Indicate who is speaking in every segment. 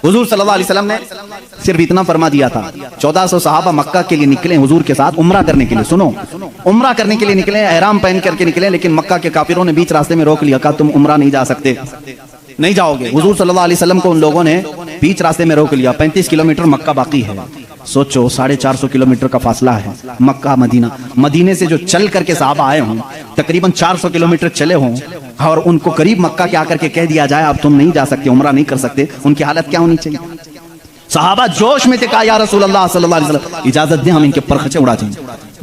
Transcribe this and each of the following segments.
Speaker 1: हुजूर सल्लल्लाहु अलैहि वसल्लम ने सिर्फ इतना फरमा दिया था, 1400 सहाबा मक्का के लिए निकले हुजूर के साथ उम्रा करने के लिए। सुनो, उम्रा करने के लिए निकले, एहराम पहन करके निकले, लेकिन मक्का के काफिरों ने बीच रास्ते में रोक लिया, कहा तुम उम्रा नहीं जा सकते, नहीं जाओगे। हुजूर सल्लल्लाहु अलैहि वसल्लम को उन लोगों ने बीच रास्ते में रोक लिया। 35 किलोमीटर मक्का बाकी है, सोचो 450 किलोमीटर का फासला है मक्का मदीना। मदीने से जो चल करके साहबा आए हों, तकरीबन 400 किलोमीटर चले हों, और उनको करीब मक्का के आकर के कह दिया जाए अब तुम नहीं जा सकते, उम्रा नहीं कर सकते, उनकी हालत क्या होनी चाहिए? साहबा जोश में थे, कहा या रसूल अल्लाह सल्लल्लाहु अलैहि वसल्लम इजाजत दें, हम इनके परखचे उड़ा दें।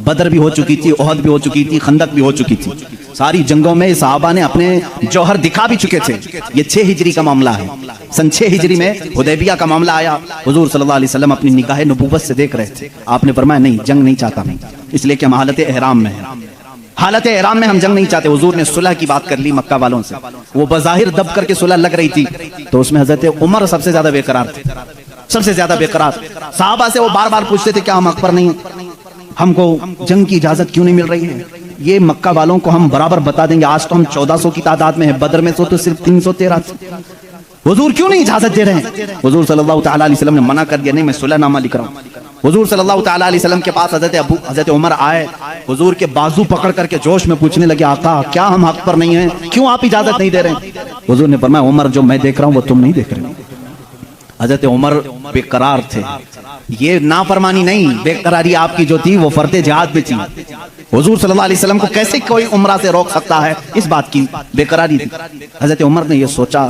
Speaker 1: बदर भी हो चुकी थी, ओहद भी हो चुकी थी, खंदक भी हो चुकी थी, सारी जंगों में साहबा ने अपने जौहर दिखा भी चुके थे। ये 6 हिजरी का मामला है, सन 6 हिजरी में हुदैबिया का मामला आया। हुजूर सल्लल्लाहु अलैहि वसल्लम अपनी निगाह नबूवत से देख रहे थे। आपने फरमाया नहीं, जंग नहीं चाहता मैं, इसलिए कि हम हालत एहराम में हैं, हालत एहराम में हम जंग नहीं चाहते। हुजूर ने सुलह की बात कर ली मक्का वालों से, वो बज़ाहिर दब करके सुलह लग रही थी, तो उसमें हजरत उमर सबसे ज्यादा बेकरार थे, सबसे ज्यादा बेकरार। साहबा से वो बार बार पूछते थे क्या हम अकबर नहीं, हमको जंग की इजाजत क्यों नहीं मिल रही है? ये मक्का वालों को हम बराबर बता देंगे, आज तो हम 1400 की तादाद में है, बदर में तो सिर्फ 313। हुजूर क्यों नहीं इजाजत दे रहे हैं? हुजूर सल्लल्लाहु तआला अलैहि वसल्लम ने मना कर दिया, नहीं मैं सुलहनामा लिख रहा हूँ। हुजूर सल्लल्लाहु तआला अलैहि वसल्लम के पास हजरत उमर आए, हुजूर के बाजू पकड़ करके जोश में पूछने लगे, आका क्या हम हक पर नहीं हैं, क्यों आप इजाजत नहीं दे रहे? हुजूर ने फरमाया उमर जो मैं देख रहा हूँ वो तुम नहीं देख रहे। हजरत उमर बेकरार थे, ये नाफरमानी नहीं, बेकरारी आपकी जो थी वो फर्दे जिहाद में थी। हुजूर सल्लल्लाहु अलैहि वसल्लम को कैसे कोई उम्रा से रोक सकता है, इस बात की बेकरारी थी। हजरत उमर ने ये सोचा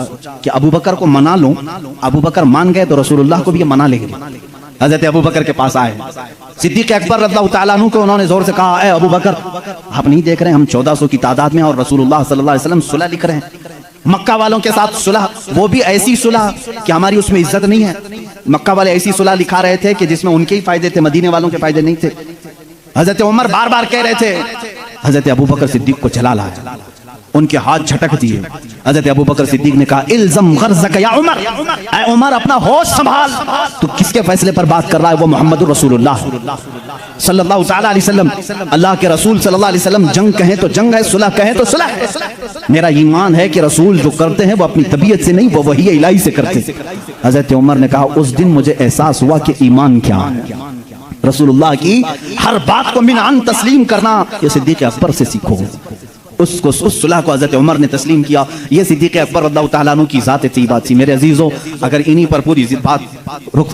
Speaker 1: कि अबू बकर को मना लूं, अबू बकर मान गए तो रसूलुल्लाह को भी ये मना लेंगे। हजरत अबू बकर के पास आए, सिद्दीक अकबर रज़ियल्लाहु ताला अन्हु को उन्होंने जोर से कहा, ए अबू बकर आप नहीं देख रहे हम 1400 की तादाद में और रसूलुल्लाह सल्लल्लाहु अलैहि वसल्लम सुलह लिख रहे हैं मक्का वालों के साथ सुलह, वो भी ऐसी सुलह कि हमारी उसमें इज्जत नहीं है। मक्का वाले ऐसी सुलह लिखा रहे थे कि जिसमें उनके ही फायदे थे, मदीने वालों के फायदे नहीं थे। हजरत उमर बार बार कह रहे थे, हजरत अबू बकर सिद्दीक को जला लाया, उनके हाथ झटक दिए। हजरत अबू बकर सिद्दीक ने कहा इल्ज़म ग़र्ज़क या उमर, ऐ उमर अपना होश संभाल, तू किसके फैसले पर बात कर रहा है? वो मोहम्मद रसूलुल्लाह सल्लल्लाहु तआला अलैहि वसल्लम, अल्लाह के रसूल सल्लल्लाहु अलैहि वसल्लम, जंग कहें तो जंग है, सुलह कहें तो सुलह है। मेरा ईमान है कि रसूल जो करते हैं वो अपनी तबीयत से नहीं, वो वही इलाही से करते हैं। हजरत उमर ने कहा उस दिन मुझे एहसास हुआ कि ईमान क्या है, रसूलुल्लाह की हर बात को मिनान तस्लीम करना, ये सिद्दीक अकबर से सीखो। उस सुलह को हजरत उमर ने तस्लीम किया। ये सिद्दीक अकबर रज़ियल्लाहु ताला अन्हु की ज़ात तय्यबा थी। मेरे अजीजों, अगर इन्हीं पर पूरी बात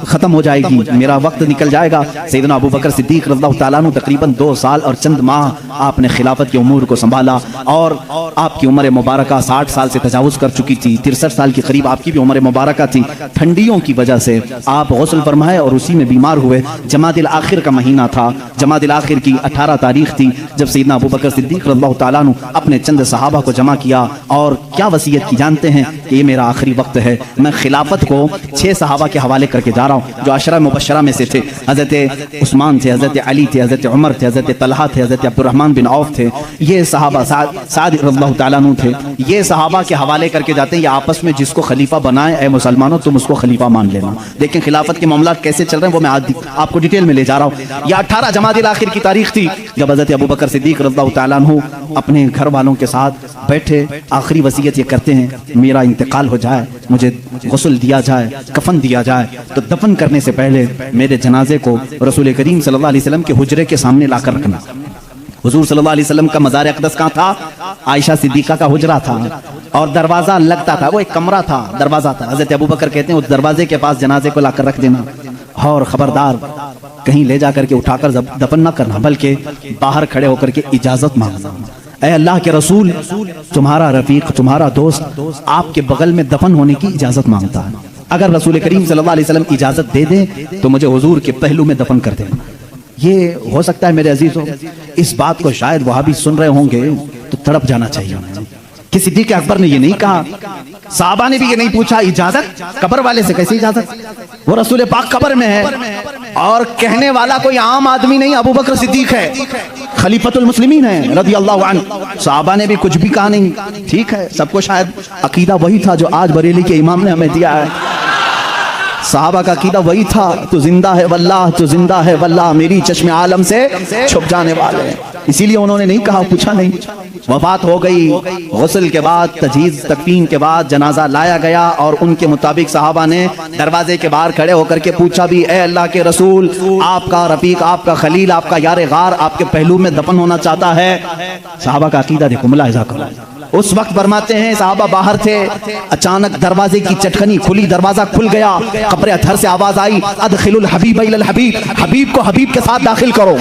Speaker 1: खत्म हो जाएगी, मेरा वक्त निकल जाएगा। सैयदना अबू बकर सिद्दीक रज़ियल्लाहु ताला अन्हु तकरीबन 2 साल और चंद माह आपने खिलाफत के उमूर को संभाला, और आपकी उम्र मुबारका 60 साल से तजावुज़ कर चुकी थी, 63 साल के करीब आपकी भी उम्र मुबारका थी। ठंडियों की वजह से आप गौसल फरमाए और उसी में बीमार हुए। जमादिल आखिर का महीना था, जमादिल आखिर की 18 तारीख थी, जब सैयदना अबू बकर सिद्दीक रज़ियल्लाहु ताला अन्हु अपने चंद सहाबा को जमा किया और क्या वसीयत की जानते हैं कि ये मेरा आखिरी वक्त है, मैं खिलाफत को 6 सहाबा के हवाले करके जा रहा हूँ जो अशरा मुबशरा में से थे। हजरत उस्मान थे, हजरत अली थे, हजरत उमर थे, हजरत तलहा थे, हजरत अब्दुर्रहमान बिन औफ थे, ये सहाबा साद रज़ियल्लाहु ताला अन्हु थे। ये सहाबा के हवाले करके जाते हैं, ये आपस में जिसको खलीफा बनाए, ए मुसलमानों तुम उसको खलीफा मान लेना। देखें खिलाफत के मामला कैसे चल रहे हैं, वो मैं आज आपको डिटेल में ले जा रहा हूँ। यह 18 जमादिल आखिर की तारीख थी जब हजरत अबू बकर सिद्दीक रज़ियल्लाहु ताला अन्हु अपने घर वालों के साथ बैठे, आखिरी वसीयत ये करते हैं मेरा इंतकाल हो जाए, मुझे गुस्ल दिया जाए, कफन दिया जाए, तो दफन करने से पहले मेरे जनाजे को रसूल करीम सल्लल्लाहु अलैहि वसल्लम के हुजरे के सामने लाकर रखना। हुजूर सल्लल्लाहु अलैहि वसल्लम का मज़ार अक़दस कहाँ था? आयशा सिद्दीक़ा का हुजरा था और दरवाजा लगता था, वो एक कमरा था, दरवाजा था। हज़रत अबू बकर कहते हैं उस दरवाजे के पास जनाजे को लाकर रख देना और खबरदार कहीं ले जाकर के उठाकर दफन न करना, बल्कि बाहर खड़े होकर के इजाजत मांगना। ऐ अल्लाह के रसूल, तुम्हारा रफीक, तुम्हारा दोस्त आपके बगल में दफन होने की इजाजत मांगता है, अगर रसूल करीम सल्लल्लाहु अलैहि वसल्लम इजाजत दे दें तो मुझे हुजूर के पहलू में दफन कर दें। ये हो सकता है मेरे अजीजों, इस बात को शायद वहां भी सुन रहे होंगे तो तड़प जाना चाहिए कि सिद्दीक अकबर ने ये नहीं कहा, साहबा ने भी ये नहीं पूछा इजाजत, कब्र वाले से कैसे इजाजत? वो रसूल पाक कब्र में है और कहने वाला कोई आम आदमी नहीं, अबू बकर सिद्दीक है, खलीफतुल मुस्लिमीन है रज़ियल्लाहु अन्हु। साहबा ने भी कुछ भी कहा नहीं, ठीक है, सबको शायद अकीदा वही था जो आज बरेली के इमाम ने हमें दिया है। साहबा का अकीदा वही था, तू जिंदा है वल्लाह, तू जिंदा है वल्लाह, मेरी चश्मे आलम से छुप जाने वाले हैं। इसीलिए उन्होंने नहीं कहा, पूछा नहीं। वफात हो गई, गुस्ल के बाद, तजहीज तकफीन के बाद जनाजा लाया गया और उनके मुताबिक सहाबा ने दरवाजे के बाहर खड़े होकर के पूछा भी, ए अल्लाह के रसूल, आपका रफीक, आपका खलील, आपका यार गार आपके पहलू में दफन होना चाहता है। सहाबा का अकीदा देखो, मुलाहिजा करो। उस वक्त फरमाते हैं साहबा बाहर थे, अचानक दरवाजे की चटखनी खुली, दरवाजा खुल गया, कब्र अथर से आवाज आई, अदखिलुल हबीब इलल हबीब, हबीब को हबीब के साथ दाखिल करो।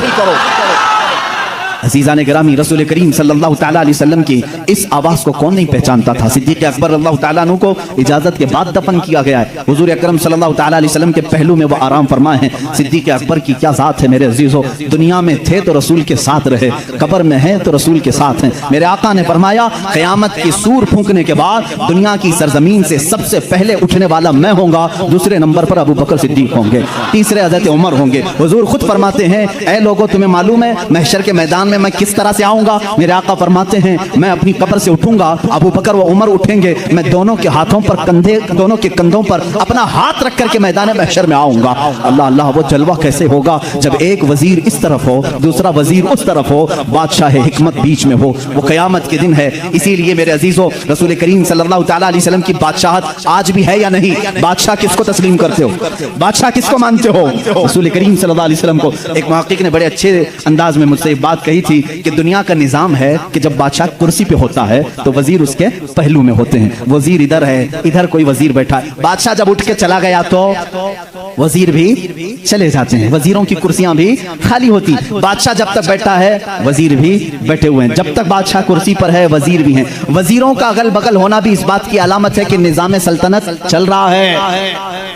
Speaker 1: अज़ीज़ान गिरामी, रसूल करीम सल्लल्लाहु तआला अलैहि वसल्लम की इस आवाज़ को कौन नहीं पहचानता था। सिद्दीक़ अकबर रज़ियल्लाहु तआला अन्हु को इजाज़त के बाद दफन किया गया है। हुज़ूर अकरम सल्लल्लाहु तआला अलैहि वसल्लम के पहलू में वो आराम फरमाए हैं। सिद्दीक़ अकबर की क्या ज़ात है मेरे अज़ीज़ों, दुनिया में थे तो रसूल के साथ रहे, कब्र में हैं तो रसूल के साथ हैं। मेरे आका ने फरमाया, क़यामत की सूर फूंकने के बाद दुनिया की सरजमीन से सबसे पहले उठने वाला मैं होऊंगा, दूसरे नंबर पर अबू बकर सिद्दीक़ होंगे, तीसरे हज़रत उमर होंगे। हुज़ूर खुद फरमाते हैं, ए लोगों तुम्हें मालूम है महशर के मैदान में मैं किस तरह से आऊंगा। मेरे आका फरमाते हैं, मैं अपनी कब्र से उठूंगा, अबू बकर व उमर उठेंगे, मैं दोनों के हाथों पर कंधे, दोनों के कंधों पर अपना हाथ रख करके मैदान महशर में आऊंगा। अल्लाह अल्लाह, वो जलवा कैसे होगा जब एक वजीर इस तरफ हो, दूसरा वजीर उस तरफ हो, बादशाह हिकमत बीच में हो। वो क़यामत के दिन है। इसीलिए मेरे अजीजों, रसूल करीम सल्लल्लाहु तआला अलैहि वसल्लम की बादशाहत आज भी है या नहीं? बादशाह किसको तस्लीम करते हो? बादशाह किसको मानते हो? रसूल करीम सल्लल्लाहु अलैहि वसल्लम को एक मुहक्किक ने बड़े अच्छे अंदाज में मुझसे एक बात कही थी कि दुनिया का निजाम है कि जब बादशाह कुर्सी पे होता है तो वजीर उसके पहलू में होते हैं। वजीर इधर है, इधर कोई वजीर बैठा है। बादशाह जब उठ के चला गया तो वजीर भी चले जाते हैं, वजीरों की कुर्सियां भी खाली होती। बादशाह जब तक बैठा है वजीर भी बैठे हुए हैं। जब तक बादशाह कुर्सी पर है वजीर भी हैं। वजीरों का अगल बगल होना भी इस बात की अलामत है कि निजाम सल्तनत चल रहा है,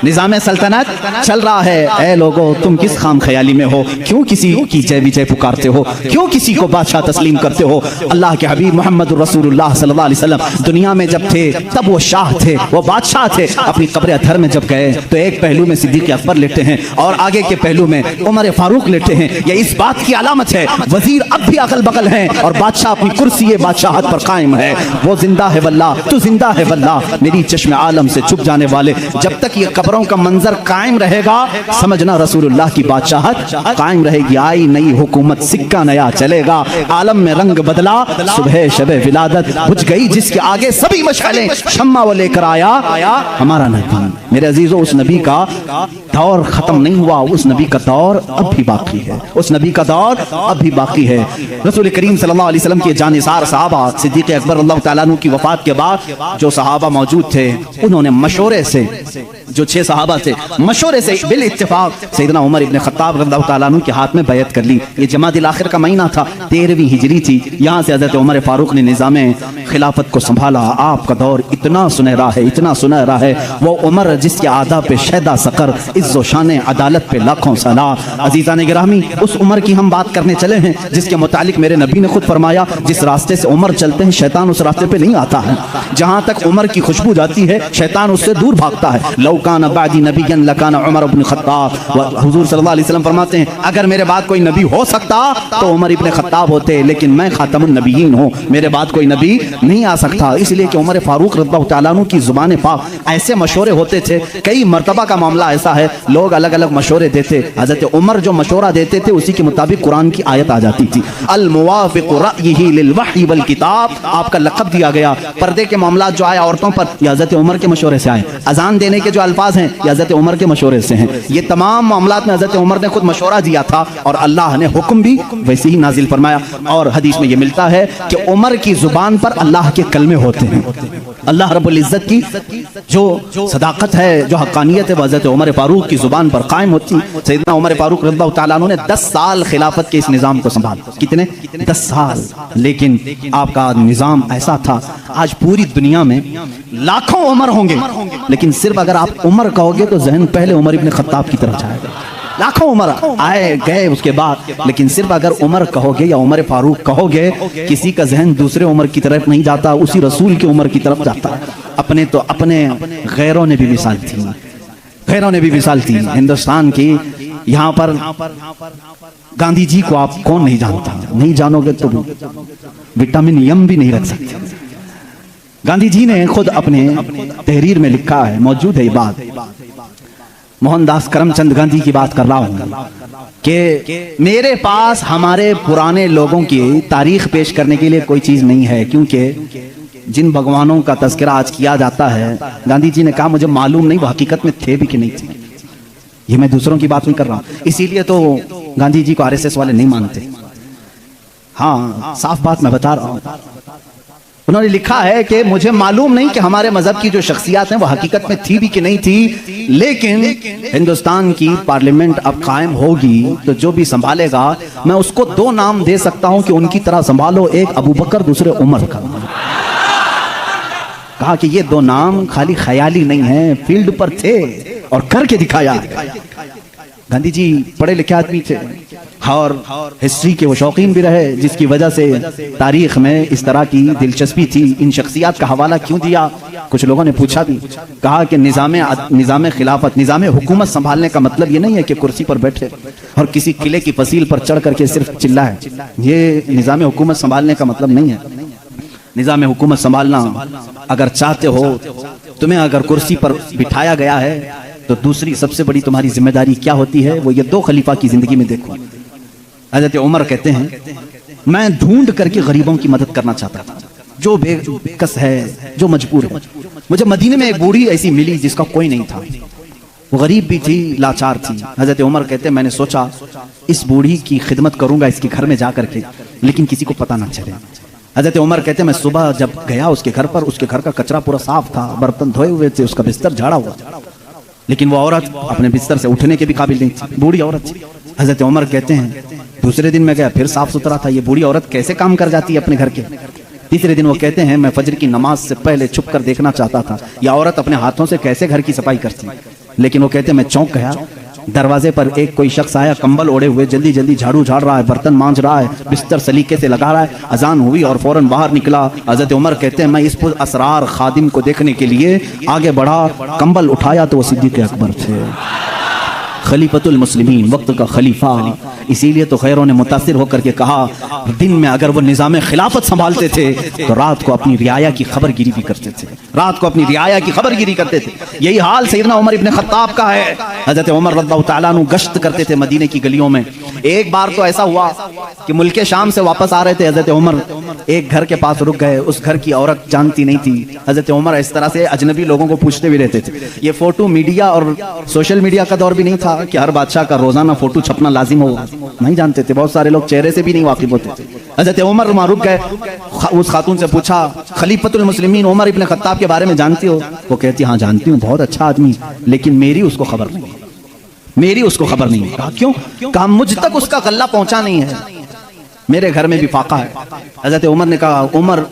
Speaker 1: निजाम सल्तनत चल रहा है। ऐ लोगों, तुम किस खाम ख्याली में हो? क्यों किसी की जय विजय पुकारते हो? क्यों किसी को बादशाह तस्लीम करते हो? अल्लाह के हबीब मोहम्मद रसूलुल्लाह सल्लल्लाहु अलैहि वसल्लम दुनिया में जब थे तब वो शाह थे, वो बादशाह थे। अपनी कब्र अथर में जब गए तो एक पहलू में सिद्दीक़ अकबर लेटे हैं और आगे के पहलू में उमर फारूक लेटे हैं। ये इस बात की अलामत है वजीर अब भी अगल बगल हैं और बादशाह अपनी कुर्सी बादशाहत पर कायम है। वो जिंदा है वल्लाह, तू जिंदा है वल्लाह, मेरी चश्मे आलम से छुप जाने वाले। जब तक ये कब्रों का मंजर कायम रहेगा समझना रसूलुल्लाह की बादशाहत कायम रहेगी। आई नई हुकूमत, सिक्का नया चलेगा, आलम में रंग बदला, सुबह शबे विलादत बुझ गई जिसके आगे सभी मशालें, शम्मा वो लेकर आया हमारा नबी। मेरे अजीजों, उस नबी का दौर खत्म नहीं हुआ, उस नबी का दौर अब भी बाकी है, उस नबी का दौर अब भी बाकी है। रसूल करीम सल्लल्लाहु अलैहि वसल्लम के जानिसार सहाबा सिद्दीक़ अकबर रज़ियल्लाहु तआला अन्हु की वफात के बाद जो सहाबा मौजूद थे उन्होंने मशवरे से, जो 6 सहाबा थे, मशवरे से बिल इत्तिफाक सैयदना उमर इब्न खत्ताब रज़ियल्लाहु तआला अन्हु के हाथ में बैत कर ली। ये जमादिल आखिर का महीना था, 13वीं हिजरी थी। यहाँ से हज़रत उमर फारूक ने निज़ामे खिलाफत को संभाला। आपका दौर इतना सुनहरा है, इतना सुनहरा है। वो उमर जिसके आदा पे शैदा सकर, इज्जो शान अदालत पे लाखों सलाम। अजीज़ान गिरामी, उस उमर की हम बात करने चले हैं जिसके मुतालिक मेरे नबी ने खुद फरमाया, जिस रास्ते से उमर चलते हैं शैतान उस रास्ते पे नहीं आता है। जहाँ तक उमर की खुशबू जाती है शैतान उससे दूर भागता है। लौकान बादी नबीयन लकान उमर इब्न खत्ताब। हुजूर सल्लल्लाहु अलैहि वसल्लम फरमाते हैं, अगर मेरे बाद कोई नबी हो सकता तो उमर इब्न खत्ताब होते, लेकिन मैं खातमुन नबीयीन हूँ, मेरे बाद कोई नबी नहीं आ सकता। इसलिए कि उमर फारूक रज़ियल्लाहु तआला अन्हु की जुबान पाक ऐसे मशवरे होते थे। कई मर्तबा का मामला ऐसा है, लोग अलग अलग मशवरे देते, हज़रत उमर जो मशवरा देते थे उसी के मुताबिक कुरान की आयत आ जाती थी। अल मुवाफ़िक़ु रअयिही लिल वही वल किताब, आपका लक़ब दिया गया। पर्दे के मामला जो आए औरतों पर, ये हज़रत उमर के मशवरे से आए। अजान देने के जो अल्फाज हैं ये हज़रत उमर के मशवरे से हैं। ये तमाम मामलात में हज़रत उमर ने खुद मशवरा दिया था और अल्लाह ने हुक्म भी वैसे ही नाजिल फरमाया। और हदीस में ये मिलता है कि उमर की जुबान पर अल्लाह के कलमे होते हैं। अल्लाह रब्बुल इज़्ज़त की जो सदाकत है, जो हक़ानियत है, वो हज़रत उमर फारूक की जुबान पर कायम होती। सैयदना उमर फारूक रज़ियल्लाहु तआला अन्हु ने 10 साल खिलाफत के इस निज़ाम को संभाला। कितने? 10 साल। लेकिन आपका निज़ाम ऐसा था, आज पूरी दुनिया में लाखों उमर होंगे, लेकिन सिर्फ अगर आप उमर कहोगे तो जहन पहले उमर इब्न खत्ताब की तरफ जाएगा। लाखों उमर आए गए उसके बाद, लेकिन सिर्फ अगर उमर कहोगे या उमर फारूक कहोगे, किसी का जहन दूसरे उमर की तरफ नहीं जाता, उसी रसूल की उमर की तरफ जाता है। अपने तो अपने गैरों ने भी मिसाल थी, गैरों ने भी मिसाल थी हिंदुस्तान की। यहाँ पर गांधी जी को आप कौन नहीं जानता? नहीं जानोगे तो विटामिन यम भी नहीं रख सकते। गांधी जी ने खुद अपने तहरीर में लिखा है, मौजूद है ये बात। मोहनदास करमचंद गांधी की बात कर रहा हूं। कि मेरे पास हमारे पुराने लोगों की तारीख पेश करने के लिए कोई चीज़ नहीं है, क्योंकि जिन भगवानों का तज़किरा आज किया जाता है, गांधी जी ने कहा मुझे मालूम नहीं वो हकीकत में थे भी कि नहीं थे। ये मैं दूसरों की बात नहीं कर रहा हूँ, इसीलिए तो गांधी जी को आरएसएस वाले नहीं मानते। हाँ, साफ बात मैं बता रहा हूँ। उन्होंने लिखा है कि मुझे मालूम नहीं कि हमारे मजहब की जो शख्सियात हैं वो हकीकत में थी भी कि नहीं थी, लेकिन हिंदुस्तान की पार्लियामेंट अब कायम होगी तो जो भी संभालेगा मैं उसको दो नाम दे सकता हूं कि उनकी तरह संभालो, एक अबू बकर दूसरे उमर का। कहा कि ये दो नाम खाली ख्याली नहीं है, फील्ड पर थे और करके दिखाया। गांधी जी पढ़े लिखे आदमी थे और हिस्ट्री के वो शौकीन भी रहे, जिसकी वजह से तारीख में इस तरह की दिलचस्पी थी। इन शख्सियात का हवाला क्यों दिया, कुछ लोगों ने पूछा भी। कहा कि निज़ाम खिलाफत, निज़ाम हुकूमत संभालने का मतलब ये नहीं है कि कुर्सी पर बैठे और किसी किले की फसील पर चढ़ करके सिर्फ चिल्लाए। ये निज़ाम हुकूमत संभालने का मतलब नहीं है। निज़ाम हुकूमत संभालना अगर चाहते हो, तुम्हें अगर कुर्सी पर बिठाया गया है तो दूसरी सबसे बड़ी तुम्हारी जिम्मेदारी क्या होती है, वो ये दो खलीफा की जिंदगी में देखो। हज़रत उमर कहते हैं मैं ढूंढ करके गरीबों की मदद करना चाहता था, जो बेकस है, जो मजबूर है। मुझे मदीने में एक बूढ़ी ऐसी मिली जिसका कोई नहीं था, वो गरीब भी थी, लाचार थी। हज़रत उमर कहते हैं मैंने सोचा इस बूढ़ी की खिदमत करूंगा इसके घर में जा करके, लेकिन किसी को पता ना चले। हज़रत उमर कहते हैं मैं सुबह जब गया उसके घर पर, उसके घर का कचरा पूरा साफ था, बर्तन धोए हुए थे, उसका बिस्तर झाड़ा हुआ, लेकिन वो औरत अपने बिस्तर से उठने के भी काबिल नहीं थी, बूढ़ी औरत थी। हज़रत उमर कहते हैं दूसरे दिन मैं गया, फिर साफ सुथरा था। ये बूढ़ी औरत कैसे काम कर जाती है अपने घर के। तीसरे दिन वो कहते हैं मैं फजर की नमाज से पहले छुप कर देखना चाहता था यह औरत अपने हाथों से कैसे घर की सफाई करती, लेकिन वो कहते हैं मैं चौंक गया। दरवाजे पर एक कोई शख्स आया, कंबल ओढ़े हुए, जल्दी जल्दी झाड़ू झाड़ रहा है, बर्तन मांज रहा है, बिस्तर सलीके से लगा रहा है। अजान हुई और फौरन बाहर निकला। हज़रत उमर कहते हैं मैं इस पुर असरार खादिम को देखने के लिए आगे बढ़ा, कंबल उठाया तो वो सिद्दीक़ अकबर थे, खलीफतुल मुस्लिमीन, वक्त का खलीफा। इसीलिए तो खैरों ने मुतासिर होकर के कहा दिन में अगर वो निज़ाम खिलाफत संभालते थे तो रात को अपनी रियाया की खबरगिरी भी करते थे, रात को अपनी रियाया की खबरगिरी करते थे। यही हाल सैयदना उमर इब्न खत्ताब का है। हज़रत उमर रज़ियल्लाहु ताला अन्हु गश्त करते थे मदीने की गलियों में। एक बार तो ऐसा हुआ कि मुल्के शाम से वापस आ रहे थे, हज़रत उमर एक घर के पास रुक गए। उस घर की औरत जानती नहीं थी। हज़रत उमर इस तरह से अजनबी लोगों को पूछते भी रहते थे। ये फोटो मीडिया और सोशल मीडिया का दौर भी नहीं था कि हर बादशाह का रोजाना फोटो छपना लाजिम हो, नहीं जानते थे। बहुत सारे लोग चेहरे से भी नहीं वाकिफ होते थे। हज़रत उमर वहाँ रुक गए, उस खातून से पूछा खलीफतुल मुस्लिमीन उमर इब्न खत्ताब के बारे में जानती हो? वो कहती हाँ जानती हूँ, बहुत अच्छा आदमी, लेकिन मेरी उसको खबर नहीं, मेरी उसको खबर नहीं। कहा क्यों? कहा मुझ तक उसका गल्ला पहुंचा नहीं है, मेरे घर में भी फाका है। हज़रत उमर ने कहा उमर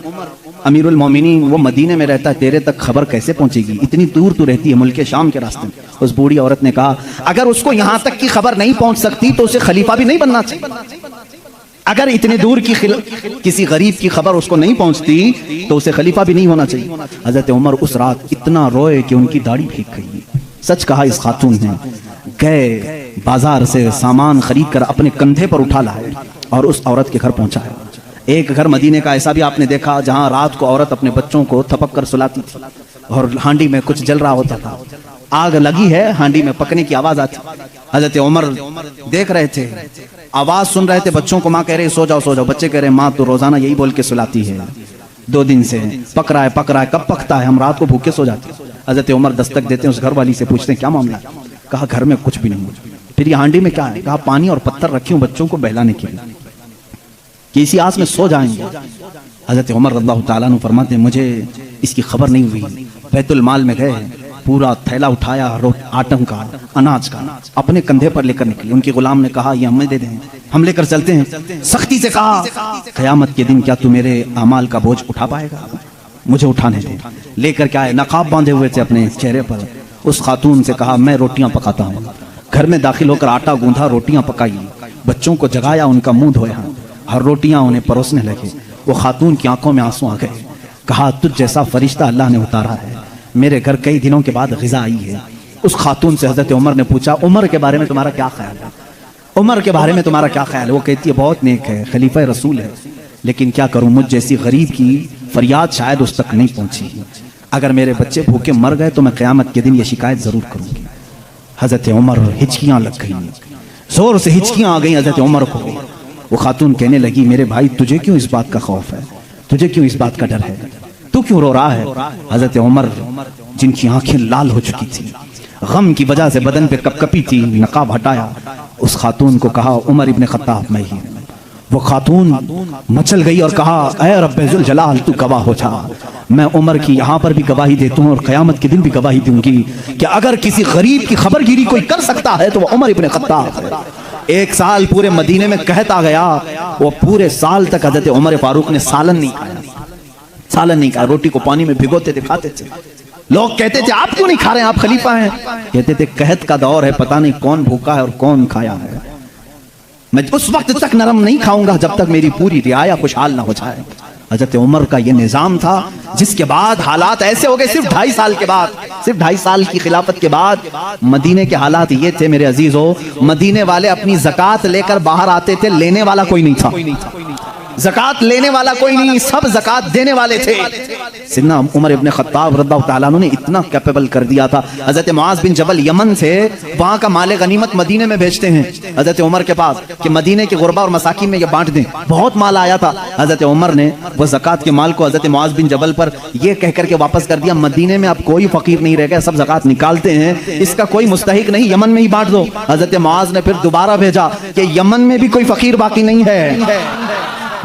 Speaker 1: अमीरुल मोमिनीन वो मदीने में रहता है, तेरे तक खबर कैसे पहुंचेगी, इतनी दूर तो रहती है मुल्के शाम के रास्ते में। उस बूढ़ी औरत ने कहा अगर उसको यहाँ तक की खबर नहीं पहुंच सकती तो उसे खलीफा भी नहीं बनना चाहिए। अगर इतने दूर की किसी गरीब की खबर उसको नहीं पहुंचती तो उसे खलीफा भी नहीं होना चाहिए। हज़रत उमर उस रात इतना रोए कि उनकी दाढ़ी भीग गई। सच कहा इस खातून ने, गए बाजार से सामान खरीद कर अपने कंधे पर उठा लाए और उस औरत के घर पहुंचा है। एक घर मदीने का ऐसा भी आपने देखा जहां रात को औरत अपने बच्चों को थपक कर सुलाती थी और हांडी में कुछ जल रहा होता था, आग लगी है, हांडी में पकने की आवाज आती। हज़रत उमर देख रहे थे, आवाज सुन रहे थे, बच्चों को माँ कह रही सो जाओ सो जाओ, बच्चे कह रहे माँ तो रोजाना यही बोल के सुलाती है, 2 दिन से पक रहा है, कब पकता है, हम रात को भूखे सो जाते हैं। हज़रत उमर दस्तक देते हैं, उस घर वाली से पूछते हैं क्या मामला है? कहा घर में कुछ भी नहीं। फिर ये हांडी में क्या है? कहा पानी और पत्थर रखे हूं बच्चों को बहलाने के लिए, कि इसी आस में सो जाएंगे। हज़रत उमर रज़ियल्लाहु ताला अन्हु फरमाते हैं मुझे इसकी खबर नहीं हुई। बैतुल माल में गए, पूरा थैला उठाया आटम का, अनाज का, अपने कंधे पर लेकर निकले। उनके गुलाम ने कहा ये हमें दे दें, हम लेकर चलते हैं। सख्ती से कहा क़यामत के दिन क्या तू मेरे अमाल का बोझ उठा पाएगा? मुझे उठाने दे। लेकर क्या है, नकाब बांधे हुए थे अपने चेहरे पर। उस खातून से कहा मैं रोटियां पकाता हूँ। घर में दाखिल होकर आटा गूंधा, रोटियां पकाई, बच्चों को जगाया, उनका मुंह धोया और रोटियां उन्हें परोसने लगे। वो खातून की आंखों में आंसू आ गए। कहा तुझ जैसा फरिश्ता अल्लाह ने उतारा है, मेरे घर कई दिनों के बाद ग़िज़ा आई है। उस खातून से हज़रत उमर ने पूछा उमर के बारे में तुम्हारा क्या ख्याल है? उमर के बारे में तुम्हारा क्या ख्याल है? वो कहती है बहुत नेक है, खलीफा रसूल है, लेकिन क्या करूं, मुझ जैसी गरीब की फरियाद शायद उस तक नहीं पहुंची। अगर मेरे बच्चे भूखे मर गए तो मैं क़यामत के दिन ये शिकायत ज़रूर करूंगी। हज़रत उमर हिचकियाँ लग गई, जोर से हिचकियां आ गई हजरत उमर को। वो खातून कहने लगी, मेरे भाई तुझे क्यों इस बात का खौफ है, तुझे क्यों इस बात का डर है, तू क्यों रो रहा है? हजरत उमर जिनकी आंखें लाल हो चुकी थी, गम की वजह से बदन पे कपकपी थी, नकाब हटाया, उस खातून को कहा, उमर इब्ने खत्ताब मैं ही। वो खातून मचल गई और कहा, ऐ रब्बे-जुल जलाल तू गवाह हो जा, मैं उमर की यहाँ पर भी गवाही देता हूँ और क़यामत के दिन भी गवाही दूंगी कि अगर किसी गरीब की खबरगिरी कोई कर सकता है तो वो उमर इब्ने खत्ताब है। एक साल पूरे मदीने में कहता गया, वो पूरे साल तक हज़रत उमर फारूक ने सालन नहीं खाया, सालन नहीं खाया, रोटी को पानी में भिगोते थे, खाते थे। लोग कहते थे आप क्यों नहीं खा रहे हैं, आप खलीफा हैं? कहते थे कहत का दौर है, पता नहीं कौन भूखा है और कौन खाया है, मैं उस वक्त तक नरम नहीं खाऊंगा जब तक मेरी पूरी रियाया खुशहाल ना हो जाए। हजरत उमर का ये निजाम था, जिसके बाद हालात ऐसे हो गए, सिर्फ 2.5 साल के बाद, सिर्फ 2.5 साल की खिलाफत के बाद मदीने के हालात ये थे मेरे अजीजों, मदीने वाले अपनी ज़कात लेकर बाहर आते थे, लेने वाला कोई नहीं था, ज़कात लेने वाला कोई नहीं, सब ज़कात देने वाले थे। सिद्दीक़ उमर इब्ने खत्ताब रज़ियल्लाहु ताला अन्हु ने इतना कैपेबल कर दिया था, हज़रत मुआज़ बिन जबल यमन से वहाँ का माले गनीमत मदीने में भेजते हैं हज़रत उमर के पास कि मदीने के गुरबा और मसाकिन में ये बांट दें। बहुत माल आया था, हज़रत उमर ने वो ज़कात के माल को हज़रत मुआज़ बिन जबल पर ये कह करके वापस कर दिया, मदीने में अब कोई फ़कीर नहीं रह गया, सब ज़कात निकालते हैं, इसका कोई मुस्तहिक नहीं, यमन में ही बांट दो। हज़रत मुआज़ ने फिर दोबारा भेजा कि यमन में भी कोई फ़कीर बाकी नहीं है,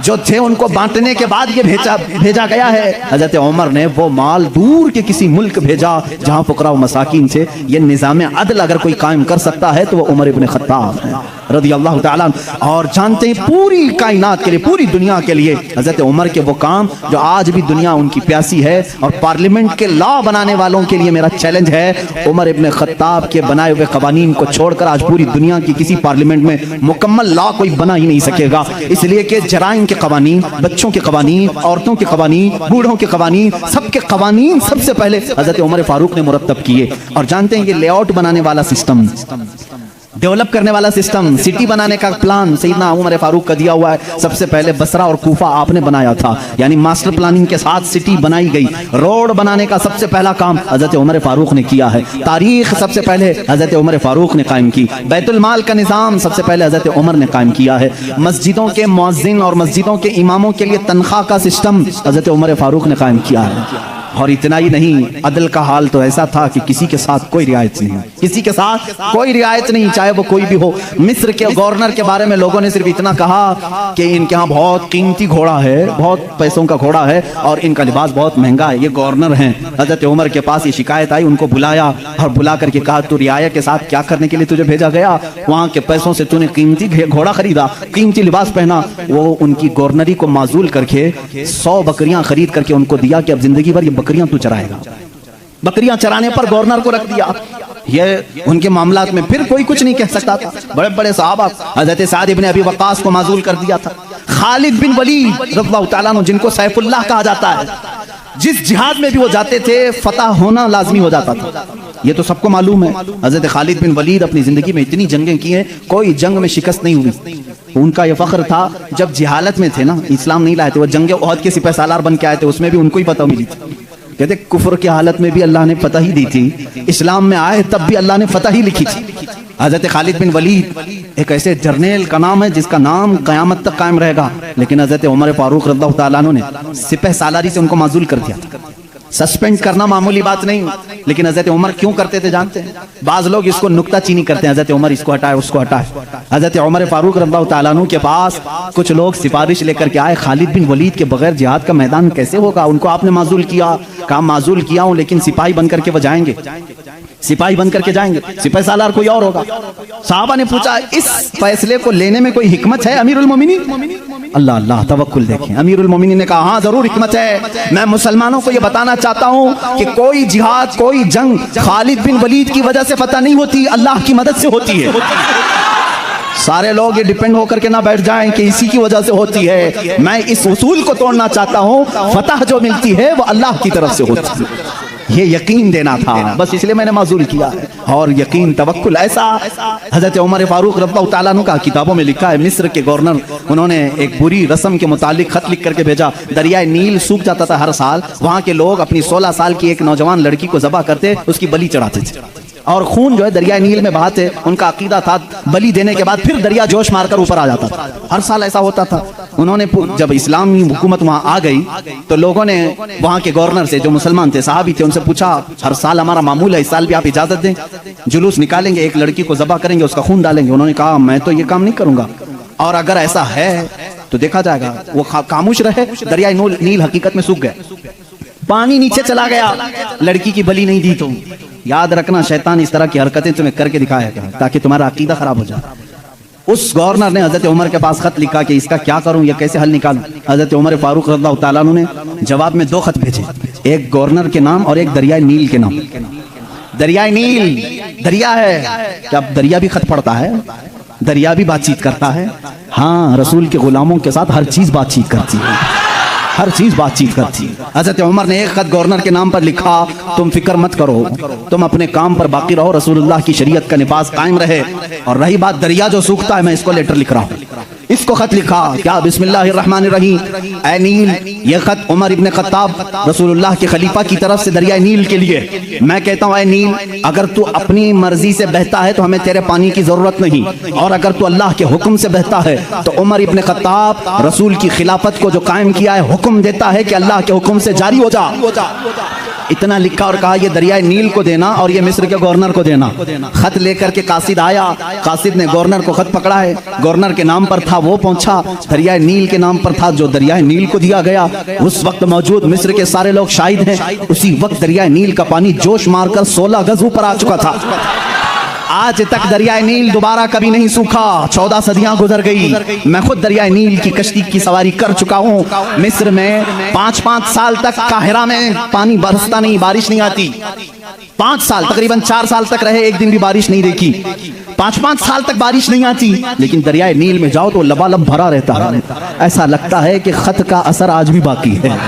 Speaker 1: जो थे उनको बांटने के बाद ये भेजा गया है। हजरत उमर ने वो माल दूर के किसी मुल्क भेजा जहां फुकरा व मसाकिन से ये निज़ाम अदल अगर कोई कायम कर सकता है तो वो उमर इब्ने खत्ताब है रज़ियल्लाहु ताला। और जानते हैं पूरी कायनात के लिए, पूरी दुनिया के लिए हजरत उमर के वो काम जो आज भी दुनिया उनकी प्यासी है। और पार्लियामेंट के लॉ बनाने वालों के लिए मेरा चैलेंज है, उमर इब्ने खत्ताब के बनाए हुए कवानीन को छोड़कर आज पूरी दुनिया की किसी पार्लियामेंट में मुकम्मल लॉ कोई बना ही नहीं सकेगा, इसलिए कि जराइम के कवानीन, बच्चों के कवानीन, औरतों के कवानीन, बूढ़ों के कवानीन, सबके कवानीन सबसे पहले हजरत उमर फारूक ने मुरत्तब किए। और जानते हैं ये लेआउट बनाने वाला सिस्टम, डेवलप करने वाला सिस्टम, सिटी बनाने का प्लान सैयदना उमर फारूक का दिया हुआ है। सबसे पहले बसरा और कूफा आपने बनाया था, यानी मास्टर प्लानिंग के साथ सिटी बनाई गई। रोड बनाने का सबसे पहला काम हजरत उमर फारूक ने किया है। तारीख सबसे पहले हजरत उमर फारूक ने कायम की। बैतुल माल का निज़ाम सबसे पहले हजरत उमर ने कायम किया है। मस्जिदों के मुअज्जिन और मस्जिदों के इमामों के लिए तनख्वाह का सिस्टम हजरत उमर फारूक ने कायम किया है। और इतना ही नहीं, अदल का हाल तो ऐसा था कि किसी के साथ कोई रियायत नहीं, किसी के साथ कोई रियायत नहीं, चाहे वो कोई भी हो। मिस्र के गवर्नर के बारे में लोगों ने सिर्फ इतना कहा कि इनके यहाँ बहुत कीमती घोड़ा है, बहुत पैसों का घोड़ा है और इनका लिबास बहुत महंगा है, ये गवर्नर हैं। हजरत उमर के पास ये शिकायत आई, उनको बुलाया और बुला करके कहा तू रियाया के साथ क्या करने के लिए तुझे भेजा गया? वहाँ के पैसों से तूने कीमती घोड़ा खरीदा, कीमती लिबास पहना। वो उनकी गवर्नरी को माजूल करके 100 बकरियां खरीद करके उनको दिया कि अब जिंदगी भर बकरियां तू चराएगा। बकरियां चराने पर गवर्नर को रख दिया। ये उनके मामलात में फिर कोई कुछ नहीं कह सकता था। बड़े बड़े सहाबा, हजरत साद इब्ने अबी वक्कास को माजूल कर दिया था। खालिद बिन वलीद रज़ियल्लाहु ताला अन्हु, जिनको सैफुल्लाह कहा जाता है, जिस जिहाद में भी वो जाते थे फतह होना लाजमी हो जाता था, ये तो सबको मालूम है। हजरत खालिद बिन वलीद अपनी जिंदगी में इतनी जंगें की हैं, कोई जंग में शिकस्त नहीं हुई। उनका ये फख्र था, जब जिहालत में थे ना, इस्लाम नहीं लाए थे, वो जंगे ओहद के सिपह सालार बन के आए थे, उसमें भी उनको ही पता मिली थी। कहते कुफ्र की हालत में भी अल्लाह ने फतह ही दी थी, इस्लाम में आए तब भी अल्लाह ने फतह ही लिखी थी। हजरत खालिद बिन वलीद एक ऐसे जर्नेल का नाम है जिसका नाम कयामत तक कायम रहेगा, लेकिन हजरत उमर फारूक रज़ियल्लाहु ताला अन्हु ने सिपह सालारी से उनको माजूल कर दिया था। सस्पेंड करना मामूली बात नहीं, लेकिन हजरत उमर क्यों करते थे जानते हैं? बाज लोग इसको नुक्ताचीनी करते हैं, हजरत उमर इसको हटाए उसको हटाए। हजरत उमर फारूक रज़ियल्लाहु ताला अन्हु के पास कुछ लोग सिफारिश लेकर के आए, खालिद बिन वलीद के बगैर जिहाद का मैदान कैसे होगा? उनको आपने माजूल किया, कहा माजूल किया हूं, लेकिन सिपाही बन करके वो जाएंगे, सिपाही बन करके जाएंगे, सिपाही सालार कोई और होगा। साहबा ने पूछा इस फैसले को लेने में कोई हिकमत है अमीरुल मोमिनीन? अल्लाह अल्लाह तवक्कुल देखें। अमीरुल मोमिनीन ने कहा हाँ जरूर हिकमत है। मैं मुसलमानों को यह बताना चाहता हूं कि कोई जिहाद, कोई जंग खालिद बिन वलीद की वजह से फतह नहीं होती, अल्लाह की मदद से होती है। सारे लोग ये डिपेंड होकर के ना बैठ जाएं कि इसी की वजह से होती है। मैं इस उसूल को तोड़ना चाहता हूं, फतह जो मिलती है वो अल्लाह की तरफ से होती है। ये यकीन देना था, बस इसलिए मैंने माजूल किया है। और यकीन तवक्कुल ऐसा हजरत उमर फारूक रज़ियल्लाहु ताला अन्हु का किताबों में लिखा है। मिस्र के गवर्नर, उन्होंने एक बुरी रस्म के मुतालिक खत लिख करके भेजा। दरियाए नील सूख जाता था हर साल, वहाँ के लोग अपनी 16 साल की एक नौजवान लड़की को ज़बह करते, उसकी बलि चढ़ाते थे। और खून जो है दरिया नील में बहाते। उनका अकीदा था बलि देने के बाद फिर दरिया जोश मारकर ऊपर आ जाता था, हर साल ऐसा होता था। उन्होंने जब इस्लामी हुकूमत वहां आ गई तो लोगों ने वहां के गवर्नर से, जो मुसलमान थे, साहबी थे, उनसे पूछा हर साल हमारा मामूल है, इस साल भी आप इजाजत दें, जुलूस निकालेंगे, एक लड़की को ज़बह करेंगे, उसका खून डालेंगे। उन्होंने कहा मैं तो ये काम नहीं करूंगा, और अगर ऐसा है तो देखा जाएगा। वो खामोश रहे। दरिया नील हकीकत में सूख गया, पानी नीचे चला गया। लड़की की बलि नहीं दी तो याद रखना, शैतान इस तरह की हरकतें तुम्हें करके दिखाएगा ताकि तुम्हारा अकीदा खराब हो जाए। उस गवर्नर ने हजरत उमर के पास खत लिखा कि इसका क्या करूं, ये कैसे हल निकालूं। हजरत उमर फारूक रज़ियल्लाहु ताला अन्हु ने जवाब में 2 खत भेजे, एक गवर्नर के नाम और एक दरिया नील के नाम। दरिया नील दरिया है, क्या दरिया भी खत पढ़ता है, दरिया भी बातचीत करता है। हाँ, रसूल के गुलामों के साथ हर चीज बातचीत करती है, हर चीज बातचीत करती है। हजरत उमर ने एक खत गवर्नर के नाम पर लिखा, तुम फिक्र मत करो, तुम अपने काम पर बाकी रहो, रसूलुल्लाह की शरीयत का निफाज कायम रहे। और रही बात दरिया जो सूखता है, मैं इसको लेटर लिख रहा हूँ। इसको खत लिखा क्या, बिस्मिल्लाहिर्रहमानिर्रहीम, ऐ नील, ये खत उमर इब्न खत्ताब रसूलुल्लाह के खलीफा की तरफ से दरिया नील के लिए। मैं कहता हूँ ऐ नील, अगर तू अपनी मर्जी से बहता है तो हमें तेरे पानी की जरूरत नहीं, और अगर तू अल्लाह के हुक्म से बहता है तो उमर इब्न खत्ताब रसूल की खिलाफत को जो कायम किया है, हुक्म देता है कि अल्लाह के हुक्म से जारी हो जा। इतना लिखा और कहा ये दरिया नील को देना और ये मिस्र के गवर्नर को देना। खत लेकर के कासिद आया, कासिद ने गवर्नर को खत पकड़ा है, गवर्नर के नाम पर था, वो पहुंचा, दरिया नील के नाम पर था, जो दरिया नील को दिया गया। उस वक्त मौजूद मिस्र के सारे लोग शाहिद हैं, उसी वक्त दरिया नील का पानी जोश मारकर 16 गज ऊपर आ चुका था। आज तक दरिया नील दोबारा कभी नहीं सूखा, 14 सदियां गुजर गई। मैं खुद दरिया नील की कश्ती की सवारी कर चुका हूँ। मिस्र में 5-5 साल तक, काहिरा में पानी बरसता नहीं, बारिश नहीं आती। 5 साल, तकरीबन 4 साल तक रहे, एक दिन भी बारिश नहीं देखी। 5-5 साल तक बारिश नहीं आती, लेकिन दरिया नील में जाओ तो लबालब भरा रहता है। ऐसा लगता है कि खत का असर आज भी बाकी है।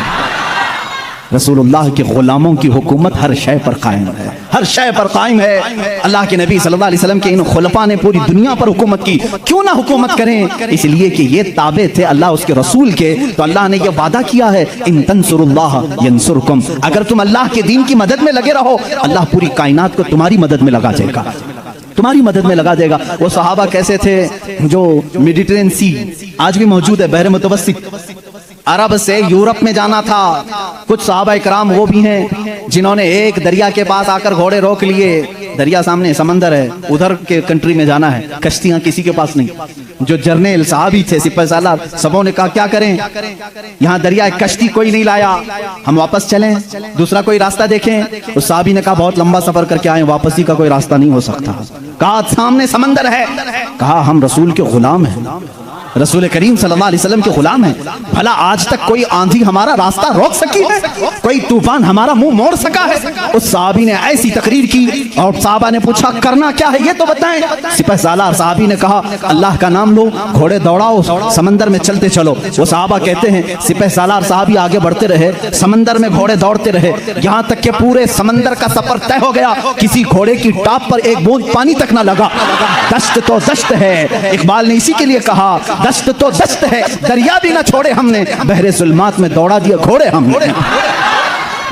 Speaker 1: रसूलुल्लाह के गुलामों की हुकूमत हर शय पर कायम है, हर शय पर कायम है। अल्लाह के नबी सल्लल्लाहु अलैहि वसल्लम के इन खुलफा ने पूरी दुनिया पर हुकूमत की। क्यों ना हुकूमत करें, इसलिए कि ये ताबे थे अल्लाह उसके रसूल के। तो अल्लाह ने ये वादा किया है, इन तंसुरुल्लाह यंसुरकुम, अगर तुम अल्लाह के दीन की मदद में लगे रहो, अल्लाह पूरी कायनात को तुम्हारी मदद में लगा देगा, तुम्हारी मदद में लगा देगा। वो सहाबा कैसे थे, जो मेडिटेरियन सी आज भी मौजूद है, बहर मुतवस्सित, अरब से यूरोप में जाना था। कुछ सहाबा इकराम वो भी हैं जिन्होंने एक दरिया के पास आकर घोड़े रोक लिए। दरिया सामने, समंदर है, उधर के कंट्री में जाना है, कश्तियां किसी के पास नहीं। जो जर्नल साहबी थे, सिपाही सालार, सबों ने कहा क्या करें, यहाँ दरिया कश्ती कोई नहीं लाया, हम वापस चलें, दूसरा कोई रास्ता देखें। उस साहबी ने कहा बहुत लंबा सफर करके आए, वापसी का कोई रास्ता नहीं हो सकता। कहा सामने समंदर है, कहा हम रसूल के गुलाम हैं, रसूल करीम सल्लल्लाहु अलैहि वसल्लम के गुलाम हैं। भला आज तक कोई आंधी हमारा रास्ता रोक सकी है, कोई तूफान हमारा मुंह मोड़ सका है? उस साहबी ने ऐसी तकरीर की और साहबा ने पूछा करना क्या है ये तो बताएं। सिपाही सालार साहबी ने कहा अल्लाह का नाम लो, घोड़े दौड़ाओ, समंदर में चलते चलो। वो साहबा कहते हैं सिपाही सालार साहबी आगे बढ़ते रहे, समंदर में घोड़े दौड़ते रहे, यहाँ तक के पूरे समंदर का सफर तय हो गया, किसी घोड़े की टाप पर एक बूंद पानी तक न लगा। दश्त तो दश्त है, इकबाल ने इसी के लिए कहा दश्त तो दश्त है, दरिया भी ना छोड़े हमने, बहरे जुल्मात में दौड़ा दिया घोड़े हमने।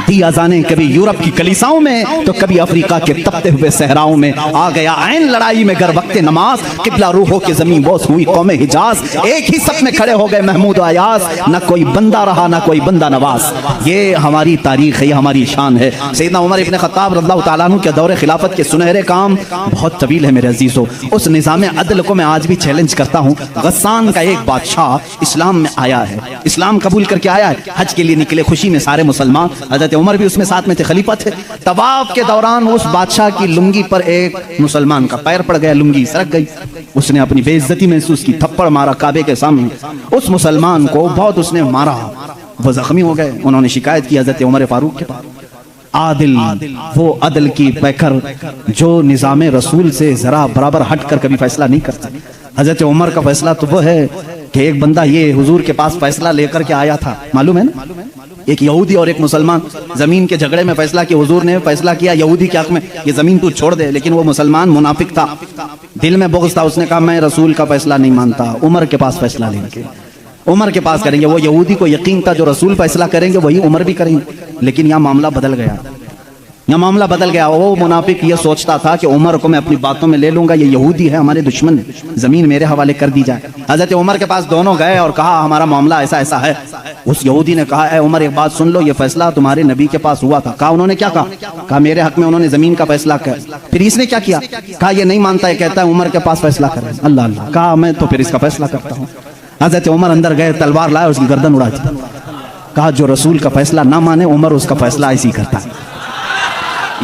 Speaker 1: दी अज़ानें कभी यूरोप की कलीसाओं में तो कभी अफ्रीका के तपते हुए सहराओं में। आ गया ऐन लड़ाई में गर वक्ते नमाज, किबला रूहों की जमीन बोस हुई कौमे हिजाज। एक ही सफ में खड़े हो गए महमूद अयाज, न कोई बंदा रहा न कोई बंदा नवाज। ये हमारी तारीख है, ये हमारी शान है। सैयदना उमर इब्न खत्ताब रज़ियल्लाहु ताला अन्हु के दौरे खिलाफत के सुनहरे काम बहुत तवील है मेरे अजीजों। उस निज़ाम अदल को मैं आज भी चैलेंज करता हूँ। गस्सान का एक बादशाह इस्लाम में आया है, इस्लाम कबूल करके आया है, हज के लिए निकले खुशी में सारे मुसलमान, हजरत उमर भी उसमें साथ में थे, खलीफा थे। तवाफ के दौरान उस बादशाह की लुंगी पर एक मुसलमान का पैर पड़ गया, लुंगी सरक गई, उसने अपनी बेइज्जती महसूस की, थप्पड़ मारा काबे के सामने। उस मुसलमान को बहुत उसने मारा, वो जख्मी हो गए। उन्होंने शिकायत की हजरत उमर फारूक के पास। आदिल, वो अदल की पैकर जो निज़ाम रसूल से जरा बराबर हट कर कभी फैसला नहीं करता। हजरत उमर का फैसला तो वो है कि एक बंदा ये हुजूर के पास फैसला लेकर के आया था, मालूम है ना, एक यहूदी और एक मुसलमान जमीन के झगड़े में फैसला किया। हुजूर ने फैसला किया यहूदी के हक में, ये जमीन तू छोड़ दे, लेकिन वो मुसलमान मुनाफिक था, दिल में बुग़्ज़ था। उसने कहा मैं रसूल का फैसला नहीं मानता, उमर के पास फैसला लेंगे, उमर के पास करेंगे। वो यहूदी को यकीन था जो रसूल फैसला करेंगे वही उमर भी करेंगे, लेकिन यहाँ मामला बदल गया। यहाँ मामला बदल गया। वो मुनाफिक ये सोचता था कि उमर को मैं अपनी बातों में ले लूंगा, ये यहूदी है, हमारे दुश्मन, जमीन मेरे हवाले कर दी जाए। हजरत उमर के पास दोनों गए और कहा हमारा मामला ऐसा ऐसा है। उस यहूदी ने कहा, ए उमर एक बात सुन लो, ये फैसला तुम्हारे नबी के पास हुआ था। कहा उन्होंने क्या कहा? मेरे हक में उन्होंने जमीन का फैसला किया। फिर इसने क्या किया? कहा ये नहीं मानता है, कहता है उमर के पास फैसला करे। अल्लाह अल्लाह। कहा मैं तो फिर इसका फैसला करता हूँ। हजरत उमर अंदर गए, तलवार लाए, उसकी गर्दन उड़ा दी। कहा जो रसूल का फैसला ना माने उमर उसका फैसला ऐसी करता है।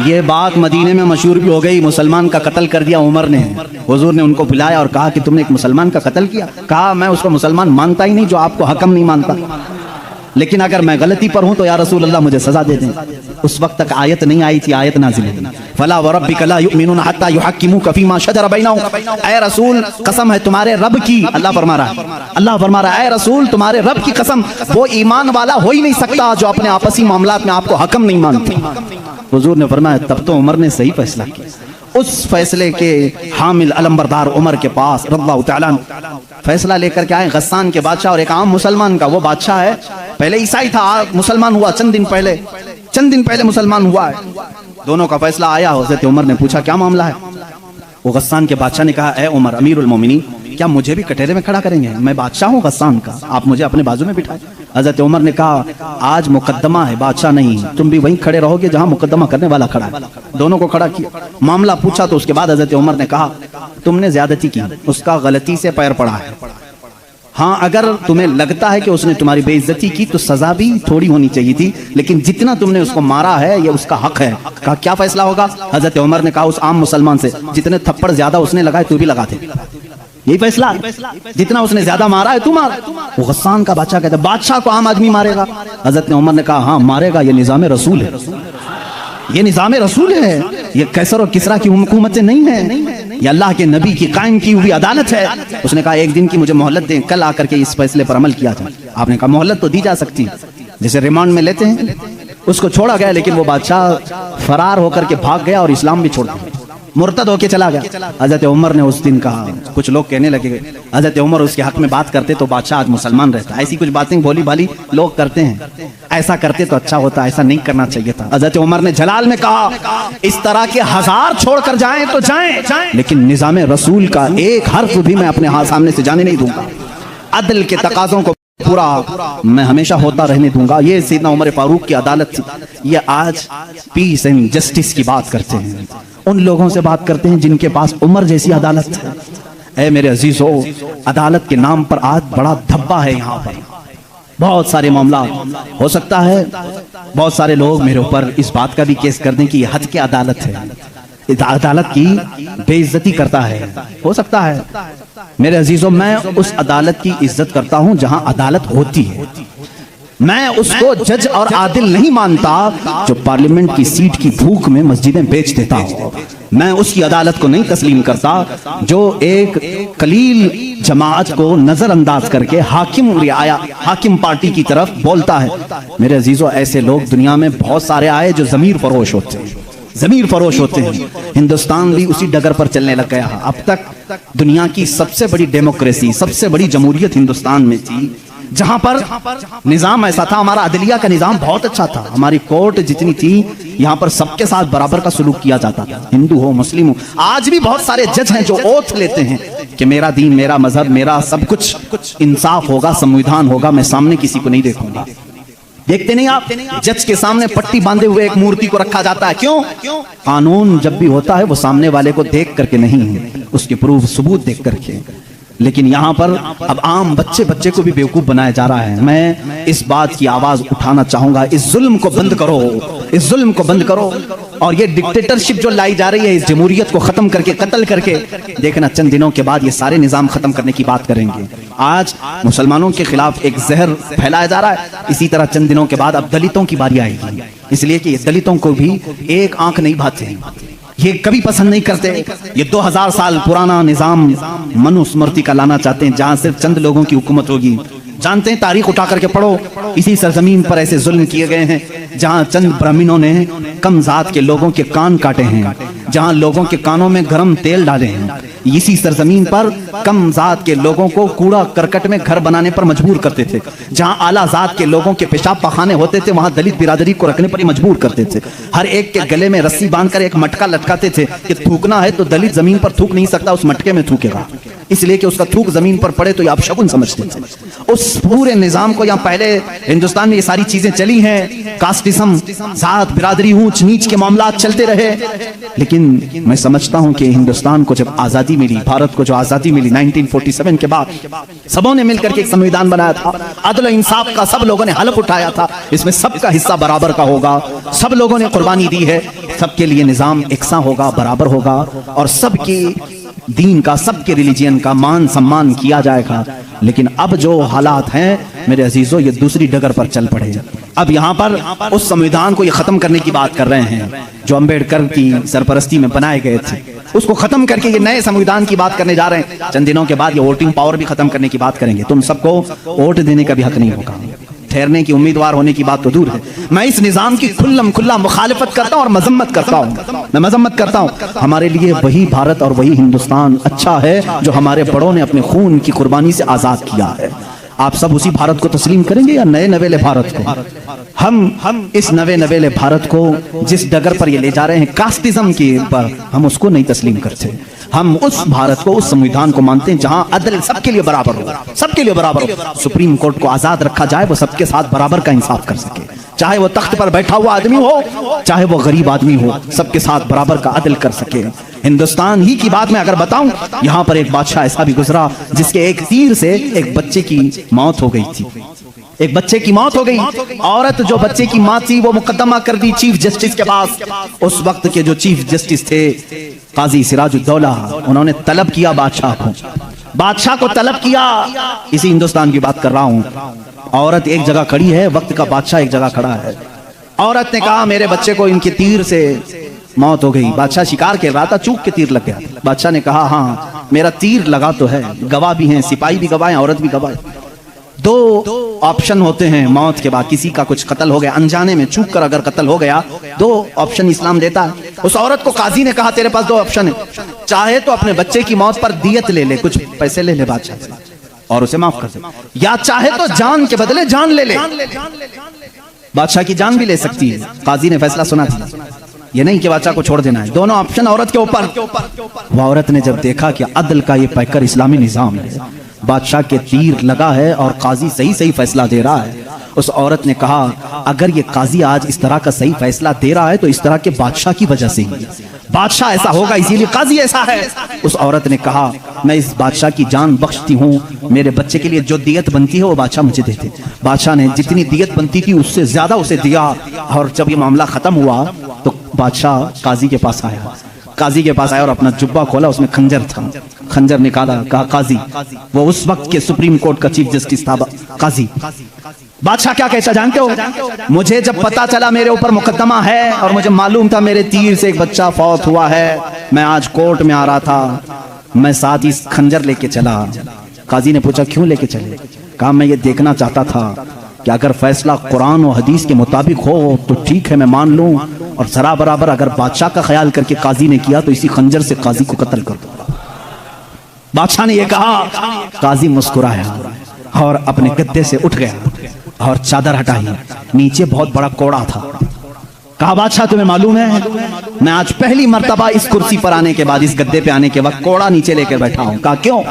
Speaker 1: ये बात मदीने में मशहूर भी हो गई। मुसलमान का कत्ल कर दिया उमर ने। हुजूर ने उनको बुलाया और कहा कि तुमने एक मुसलमान का कत्ल किया। कहा मैं उसको मुसलमान मानता ही नहीं जो आपको हकम नहीं मानता, लेकिन अगर मैं गलती पर हूं तो या रसूल अल्लाह मुझे सजा दे दें। उस वक्त तक आयत नहीं आई थी, आयत नाज़िल हुई, फला व रब्बिका ला युमिनूना हत्ता युहक्किमूका फीमा शजरा बैनहुम। ऐ रसूल कसम है तुम्हारे रब की, अल्लाह फरमा रहा है, अल्लाह फरमा रहा है, ऐ रसूल तुम्हारे रब की कसम, वो ईमान वाला हो ही नहीं सकता जो अपने आपसी मामलात में आपको हकम नहीं मानते। हुजूर ने फरमाया तब तो उमर ने सही फैसला किया। उस फैसले के हामिल अलमबरदार उमर के पास रज़ियल्लाहु तआला अन्हु फैसला लेकर के आए गस्सान के बादशाह और एक आम मुसलमान का। वो बादशाह है, पहले ईसाई था, मुसलमान हुआ चंद दिन पहले मुसलमान हुआ है। दोनों का फैसला आया। हज़रत उमर ने पूछा क्या मामला है? वो गस्सान के बादशाह ने कहा, ए उमर अमीरुल मोमिनीन, क्या मुझे भी कटहरे में खड़ा करेंगे? मैं बादशाह हूँ गस्सान का, आप मुझे अपने बाजू में बिठाएं। हज़रत उमर ने कहा आज मुकद्दमा है, बादशाह नहीं, तुम भी वहीं खड़े रहोगे जहां मुकद्दमा करने वाला खड़ा है। दोनों को खड़ा किया, मामला पूछा तो उसके बाद हज़रत उमर ने कहा तुमने ज्यादती की, उसका गलती से पैर पड़ा है। हाँ अगर तुम्हें लगता है कि उसने तुम्हारी बेइज्जती की तो सजा भी थोड़ी होनी चाहिए थी, लेकिन जितना तुमने उसको मारा है ये उसका हक है। कहा क्या फैसला होगा? हज़रत उमर ने कहा उस आम मुसलमान से जितने थप्पड़ ज्यादा उसने लगाए तू भी लगा दे, यही फैसला, जितना उसने ज्यादा मारा है तू मार। वो गस्सान का बादशाह कहता है बादशाह को आम आदमी मारेगा? हज़रत उमर ने कहा हाँ मारेगा, ये निज़ाम रसूल है, ये निज़ाम रसूल है, ये कैसर और किसरा की हुकूमतें नहीं है, ये अल्लाह के नबी की कायम की हुई अदालत है। उसने कहा एक दिन की मुझे मोहलत दें, कल आकर के इस फैसले पर अमल किया जाए। आपने कहा मोहलत तो दी जा सकती है, जैसे रिमांड में लेते हैं। उसको छोड़ा गया, लेकिन वो बादशाह फरार होकर के भाग गया और इस्लाम भी छोड़ दिया, मुर्तद होके चला गया। हज़रत उमर ने उस दिन कहा, कुछ लोग कहने लगे हज़रत उमर उसके हक में बात करते तो बादशाह आज मुसलमान रहता। ऐसी कुछ बातें भोली भाली लोग करते हैं, ऐसा करते तो अच्छा होता, ऐसा नहीं करना चाहिए था। हज़रत उमर ने जलाल में कहा इस तरह के 1000 छोड़कर जाएं तो जाएं, लेकिन निज़ाम रसूल का एक हर्फ भी मैं अपने हाथ सामने से जाने नहीं दूंगा। अदल के तकाज़ों को पूरा मैं हमेशा होता रहने दूंगा। ये सैयदना उमर फारूक की अदालत थी। ये आज पीस एंड जस्टिस की बात करते हैं, उन लोगों से बात करते हैं जिनके पास उमर जैसी अदालत है। ऐ मेरे अजीजों, अदालत के नाम पर आज बड़ा धब्बा है। यहाँ पर बहुत सारे मामला हो सकता है, बहुत सारे लोग मेरे ऊपर इस बात का भी केस कर दें कि हद की अदालत है, अदालत की बेइज्जती करता है। हो सकता है मेरे अजीजों, मैं उस अदालत की इज्जत करता हूं जहां अदालत होती है। मैं उसको जज और आदिल नहीं मानता जो पार्लियामेंट की सीट की भूख में मस्जिदें बेच देता हो। मैं उसकी अदालत को नहीं तस्लीम करता जो एक कलील जमात को नजरअंदाज करके हाकिम पार्टी की तरफ बोलता है। मेरे अजीजों, ऐसे लोग दुनिया में बहुत सारे आए जो ज़मीर फरोश होते हैं, ज़मीर फरोश होते हैं। हिंदुस्तान भी उसी डगर पर चलने लग गया। अब तक दुनिया की सबसे बड़ी डेमोक्रेसी, सबसे बड़ी जमहूरियत हिंदुस्तान में थी, जहां पर निजाम ऐसा था, हमारा अदलिया का निजाम बहुत अच्छा था, हमारी कोर्ट जितनी थी यहाँ पर सबके साथ बराबर का सलूक किया जाता था, हिंदू हो मुस्लिम हो। आज भी बहुत सारे जज हैं जो ओथ लेते हैं कि मेरा दीन, मेरा मजहब, मेरा सब कुछ इंसाफ होगा, संविधान होगा, मैं सामने किसी को नहीं देखूंगा। देखते नहीं आप, जज के सामने पट्टी बांधे हुए एक मूर्ति को रखा जाता है। क्यों? कानून जब भी होता है वो सामने वाले को देख करके नहीं, उसके प्रूफ सबूत देख करके। लेकिन यहाँ पर अब आम बच्चे को भी बेवकूफ बनाया जा रहा है। मैं इस बात की आवाज उठाना चाहूंगा, इस जुल्म को बंद करो, इस जुल्म को बंद करो। और ये डिक्टेटरशिप जो लाई जा रही है, इस जमहूरियत को खत्म करके, कत्ल करके, देखना चंद दिनों के बाद ये सारे निजाम खत्म करने की बात करेंगे। आज मुसलमानों के खिलाफ एक जहर फैलाया जा रहा है, इसी तरह चंद दिनों के बाद अब दलितों की बारी आएगी, इसलिए कि दलितों को भी एक आंख नहीं भाते, ये कभी पसंद नहीं करते। ये 2000 साल पुराना निजाम मनुस्मृति का लाना चाहते हैं, जहां सिर्फ चंद लोगों की हुकूमत होगी। जानते हैं, तारीख उठा करके पढ़ो, इसी सरजमीन पर ऐसे जुल्म किए गए हैं जहां चंद ब्राह्मणों ने कम जात के लोगों के कान काटे हैं, जहां लोगों के कानों में गरम तेल डाले हैं, इसी सरजमीन पर कम जात के लोगों को कूड़ा करकट में घर बनाने पर मजबूर करते थे। जहां आला जात के लोगों के पेशाब पखाने होते थे वहां दलित बिरादरी को रखने पर ही मजबूर करते थे। हर एक के गले में रस्सी बांधकर एक मटका लटकाते थे कि थूकना है तो दलित जमीन पर थूक नहीं सकता, उस मटके में थूकेगा, इसलिए कि उसका थूक जमीन पर पड़े तो ये आप शगुन समझते थे। उस पूरे निजाम को, यहाँ पहले हिंदुस्तान में ये सारी चीजें चली हैं, कास्टिज्म, जात बिरादरी, ऊंच नीच के मामला चलते रहे, लेकिन मैं समझता हूं कि हिंदुस्तान को जब आजादी मिली, भारत को जो आजादी मिली 1947 के बाद, सबों ने मिलकर के एक संविधान बनाया था, अदल इंसाफ का सब लोगों ने हलफ उठाया था, इसमें सबका हिस्सा बराबर का होगा, सब लोगों ने कुर्बानी दी है, सबके लिए निजाम एकसा होगा, बराबर होगा और सबकी दीन का, सबके रिलीजियन का मान सम्मान किया जाएगा। लेकिन अब जो हालात हैं मेरे अजीजों, ये दूसरी डगर पर चल पड़े। अब यहाँ पर उस संविधान को ये खत्म करने की बात कर रहे हैं जो अंबेडकर की सरपरस्ती में बनाए गए थे, उसको खत्म करके ये नए संविधान की बात करने जा रहे हैं। चंद दिनों के बाद ये वोटिंग पावर भी खत्म करने की बात करेंगे। तुम सबको वोट देने का भी हक नहीं होगा, ठहरने की, उम्मीदवार होने की बात तो दूर है। मैं इस निजाम की खुल्लम खुल्ला मुखालिफत करता हूं और मजम्मत करता हूं, मैं मजम्मत करता हूं। हमारे लिए वही भारत और वही हिंदुस्तान अच्छा है जो हमारे बड़ों ने अपने खून की कुर्बानी से आजाद किया है। आप सब उसी भारत को तस्लीम करेंगे या नए नवेले भारत को? हम इस नवे नवेले भारत को जिस डगर पर ये ले जा रहे हैं कास्टिज्म के पर, हम उसको नहीं तस्लीम करते। हम उस भारत को, उस संविधान को मानते हैं जहां अदल सबके लिए बराबर हो, सबके लिए बराबर हो। सुप्रीम कोर्ट को आजाद रखा जाए, वो सबके साथ बराबर का इंसाफ कर सके, चाहे वो तख्त पर बैठा हुआ आदमी हो, चाहे वो गरीब आदमी हो, सबके साथ बराबर का अदल कर सके। हिंदुस्तान ही की बात मैं अगर बताऊं, यहां पर एक बादशाह ऐसा भी गुजरा जिसके एक तीर से एक बच्चे की मौत हो गई थी, एक बच्चे की मौत हो गई। औरत जो बच्चे की मां थी वो मुकदमा कर दी चीफ जस्टिस के पास। उस वक्त के जो चीफ जस्टिस थे काजी सिराजुद्दौला, उन्होंने तलब किया बादशाह को तलब किया। इसी हिंदुस्तान की बात कर रहा हूं। औरत एक जगह खड़ी है, वक्त का बादशाह एक जगह खड़ा है। औरत ने कहा मेरे बच्चे को इनके तीर से मौत हो गई। बादशाह शिकार खेल रहा था, चूक के तीर लग गया। बादशाह ने कहा हाँ मेरा तीर लगा तो है, गवाह भी हैं, सिपाही भी गवाह हैं, औरत भी गवाह है। दो ऑप्शन होते हैं मौत के बाद, किसी का कुछ कत्ल हो गया अनजाने में, चूक कर अगर कत्ल हो गया, दो ऑप्शन इस्लाम देता है। उस औरत को काजी ने कहा तेरे पास दो ऑप्शन है, चाहे तो अपने बच्चे की मौत पर दियत ले ले, कुछ पैसे ले ले बादशाह से और उसे माफ कर दे, या चाहे तो जान के बदले जान ले ले। बादशाह की जान भी ले सकती है। काजी ने फैसला सुना था, ये नहीं कि बादशाह को छोड़ देना है। दोनों ऑप्शन औरत के ऊपर। वो औरत ने जब देखा कि अदल का ये पैकर इस्लामी निजाम है, बादशाह के तीर लगा है और काजी सही सही फैसला दे रहा है, उस औरत ने कहा अगर ये काजी आज इस तरह का सही फैसला दे रहा है तो इस तरह के बादशाह की वजह से ही, बादशाह ऐसा होगा इसीलिए काजी ऐसा है। उस औरत ने कहा मैं इस बादशाह की जान बख्शती हूँ, मेरे बच्चे के लिए जो दियत बनती है वो बादशाह मुझे दे दे। बादशाह ने जितनी दियत बनती थी उससे ज्यादा उसे दिया। और जब ये मामला खत्म हुआ तो बादशाह काजी के पास आया, काजी के पास आया और अपना जुब्बा खोला, उसमें खंजर था, खंजर निकाला, कहा काजी, वो उस वक्त के सुप्रीम कोर्ट का चीफ जस्टिस था काजी। बादशाह क्या कहता जानते हो, मुझे जब पता चला मेरे ऊपर मुकदमा है और मुझे मालूम था मेरे तीर से एक बच्चा फौत हुआ है, मैं आज कोर्ट में आ रहा था, मैं साथ ही खंजर लेके चला। काजी ने पूछा क्यों लेके चले? कहा मैं ये देखना चाहता था कि अगर फैसला कुरान और हदीस के मुताबिक हो तो ठीक है मैं मान लूं, और जरा बराबर अगर बादशाह का ख्याल करके काजी ने किया तो इसी खंजर से काजी को कत्ल कर दो। बादशाह ने यह कहा, काजी मुस्कुराया और अपने गद्दे से उठ गया और चादर हटाई, नीचे बहुत बड़ा कोड़ा था। कहा बादशाह तुम्हें मालूम है मैं आज पहली मर्तबा इस कुर्सी पर आने के बाद, इस गद्दे पे आने के वक्त कोड़ा नीचे लेकर बैठा हूं। कहा क्यों?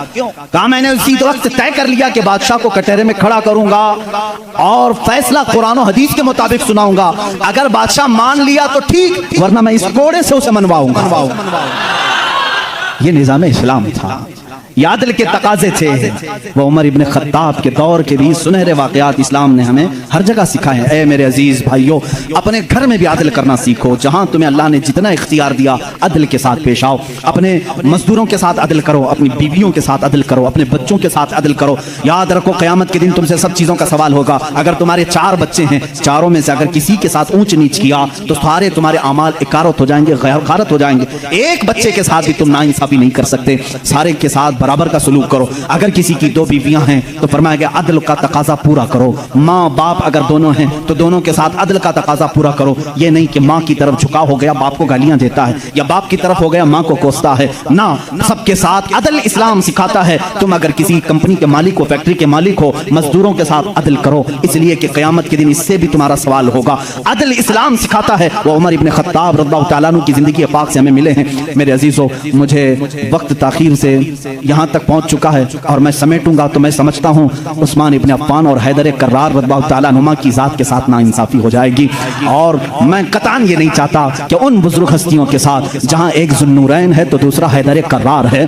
Speaker 1: कहा मैंने उसी वक्त तय कर लिया कि बादशाह को कटहरे में खड़ा करूंगा और फैसला कुरान और हदीस के मुताबिक सुनाऊंगा। अगर बादशाह मान लिया तो ठीक, वरना मैं इस कोड़े से उसे मनवाऊंगा। ये निजाम इस्लाम था, यादल के तकाजे थे। वो उमर इब्ने खत्ताब के दौर के भी सुनहरे वाकयात इस्लाम ने हमें हर जगह सिखाए हैं। ऐ मेरे अजीज भाइयों, अपने घर में भी आदल करना सीखो। जहां तुम्हें अल्लाह ने जितना इख्तियार दिया अदल के साथ पेश आओ। अपने मजदूरों के साथ अदल करो, अपनी बीवियों के साथ अदल करो, अपने बच्चों के साथ अदल करो। याद रखो क़यामत के दिन तुमसे सब चीज़ों का सवाल होगा। अगर तुम्हारे 4 बच्चे हैं, चारों में से अगर किसी के साथ ऊंच नीच किया तो सारे तुम्हारे अमाल इकारत हो जाएंगे, गैरत हो जाएंगे। एक बच्चे के साथ भी तुम नाइंसाफी नहीं कर सकते, सारे के साथ बराबर का सलूक करो। अगर किसी की 2 बीवियां हैं तो फरमाया गया अदल का तकाजा पूरा करो। माँ बाप अगर दोनों हैं तो दोनों के साथ अदल का तकाजा पूरा करो। ये नहीं कि माँ की तरफ झुकाव हो गया बाप को गालियां देता है, या बाप की तरफ हो गया माँ को कोसता है। ना, सबके साथ अदल इस्लाम सिखाता है। तुम अगर किसी कंपनी के मालिक हो, फैक्ट्री के मालिक हो, मजदूरों के साथ अदल करो, इसलिए कि क़यामत के दिन इससे भी तुम्हारा सवाल होगा। अदल इस्लाम सिखाता है। वो उमर इब्न खत्ताब रज़ियल्लाहु ताला अन्हु की जिंदगी पाक से हमें मिले हैं। मेरे अजीजों, मुझे वक्त ताखीर से यहाँ तक पहुँच चुका है और मैं समेटूंगा तो मैं समझता हूँ उस्मान इब्न अफ़्फ़ान और हैदर कर्रार रज़ियल्लाहु ताला अन्हुमा की ज़ात के साथ नाइंसाफ़ी हो जाएगी। और मैं कतान ये नहीं चाहता कि उन बुजुर्ग हस्तियों के साथ जहाँ एक ज़ुन्नूरैन है तो दूसरा हैदर कर्रार है,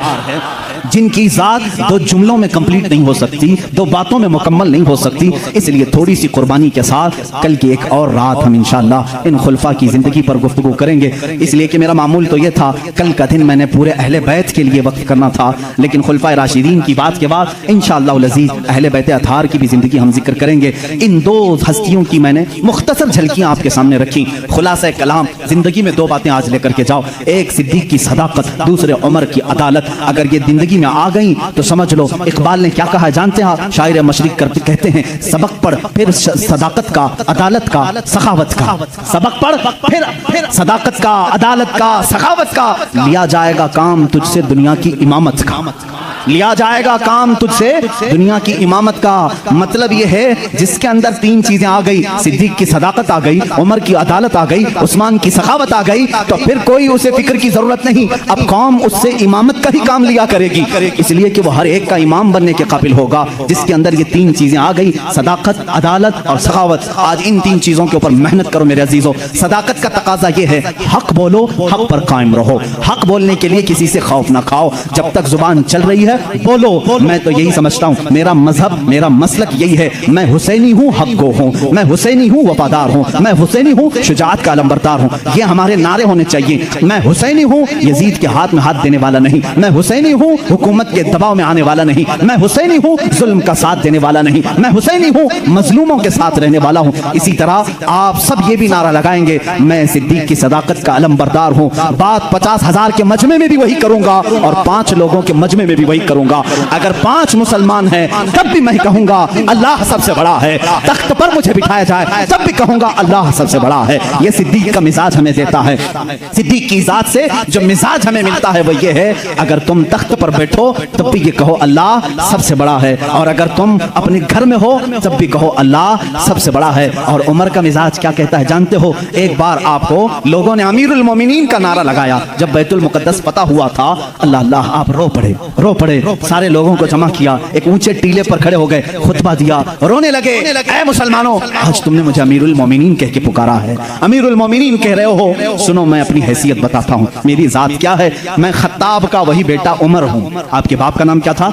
Speaker 1: जिनकी ज़ात 2 जुमलों में कंप्लीट नहीं हो सकती, 2 बातों में मुकम्मल नहीं हो सकती। इसलिए थोड़ी सी कुर्बानी के साथ कल की एक और रात हम इंशाअल्लाह इन खुलफा की ज़िंदगी पर गुफ्तगू करेंगे। इसलिए कि मेरा मामूल तो ये था कल का दिन मैंने पूरे अहले बैत के लिए वक्त करना था, लेकिन खुलफा राशिदीन की बात के बाद इंशाअल्लाह अज़ीज़ अहले बैत अताहार की भी ज़िंदगी हम जिक्र करेंगे। इन 2 हस्तियों की मैंने मुख्तसर झलकियाँ आपके सामने रखी। खुलासा कलाम, ज़िंदगी में 2 बातें आज लेकर के जाओ, एक सिद्दीक की सदाकत, दूसरे उमर की अदालत। अगर ये जिंदगी में आ गई तो समझ लो इकबाल ने क्या कहा जानते हैं? शायर मशरिक करते कहते हैं सबक पढ़ फिर सदाकत का, अदालत का, सखावत का। सबक पढ़ फिर सदाकत का, अदालत का, सखावत का। लिया जाएगा काम तुझसे दुनिया की इमामत का, लिया जाएगा काम तुझसे दुनिया की इमामत का। मतलब यह है जिसके अंदर 3 चीजें आ गई, सिद्दीक की सदाकत आ गई, उमर की अदालत आ गई, उस्मान की सखावत आ गई, तो फिर कोई उसे फिक्र की जरूरत नहीं। अब कौम उससे इमामत का ही काम लिया करेगी, इसलिए कि वो हर एक का इमाम बनने के काबिल होगा जिसके अंदर ये 3 चीजें आ गई, सदाकत, अदालत और सखावत। आज इन 3 चीजों के ऊपर मेहनत करो मेरे अजीजों। सदाकत का तकाजा ये है हक बोलो, हक पर कायम रहो। हक बोलने के लिए किसी से खौफ ना खाओ, जब तक जुबान चल रही है बोलो। मैं तो यही समझता हूँ, मेरा मजहब, मेरा मसलक यही है। मैं हुसैनी हूँ, हक गो हूँ, मैं हुसैनी हूँ, वफादार हूँ, मैं हुसैनी हूँ, शुजाअत का अलंबरदार हूँ। ये हमारे नारे होने चाहिए। मैं हुसैनी हूँ, यजीद के हाथ में हाथ देने वाला नहीं। मैं हुसैनी हूँ, हुकूमत के दबाव में आने वाला नहीं। मैं हुसैनी हूँ, जुल्म का साथ देने वाला नहीं। मैं हुसैनी हूँ, मजलूमों के साथ रहने वाला हूँ। इसी तरह आप सब ये भी नारा लगाएंगे, मैं सिद्दीक की सदाकत का अलंबरदार हूँ। बात 50,000 के मजमे में भी वही करूंगा और 5 लोगों के मजमे में भी वही करूंगा। अगर 5 मुसलमान हैं तब भी मैं कहूंगा अल्लाह सबसे बड़ा है। तख्त पर मुझे बिठाया जाए तब भी कहूंगा अल्लाह सबसे बड़ा है। ये सिद्दीक का मिजाज हमें देता है। सिद्दीक की जात से जो मिजाज हमें मिलता है वो ये है, अगर तुम तख्त पर बैठो तब भी ये कहो अल्लाह सबसे बड़ा है, और अगर तुम अपने घर में हो तब भी कहो अल्लाह सबसे बड़ा है। और उमर का मिजाज क्या कहता है जानते हो? एक बार आपको लोगों ने अमीरुल मोमिनीन का नारा लगाया जब बैतुल मुकद्दस फतह हुआ था। अल्लाह अल्लाह, आप रो पड़े। सारे लोगों को जमा किया, एक ऊंचे टीले पर खड़े हो गए, खुतबा दिया, रोने लगे। ऐ मुसलमानों, आज तुमने मुझे अमीरुल मोमिनीन कह के पुकारा है, अमीरुल मोमिनीन कह रहे हो। सुनो, मैं अपनी हैसियत बताता हूँ, मेरी जात क्या है। मैं खत्ताब का वही बेटा उमर हूँ। आपके बाप का नाम क्या था?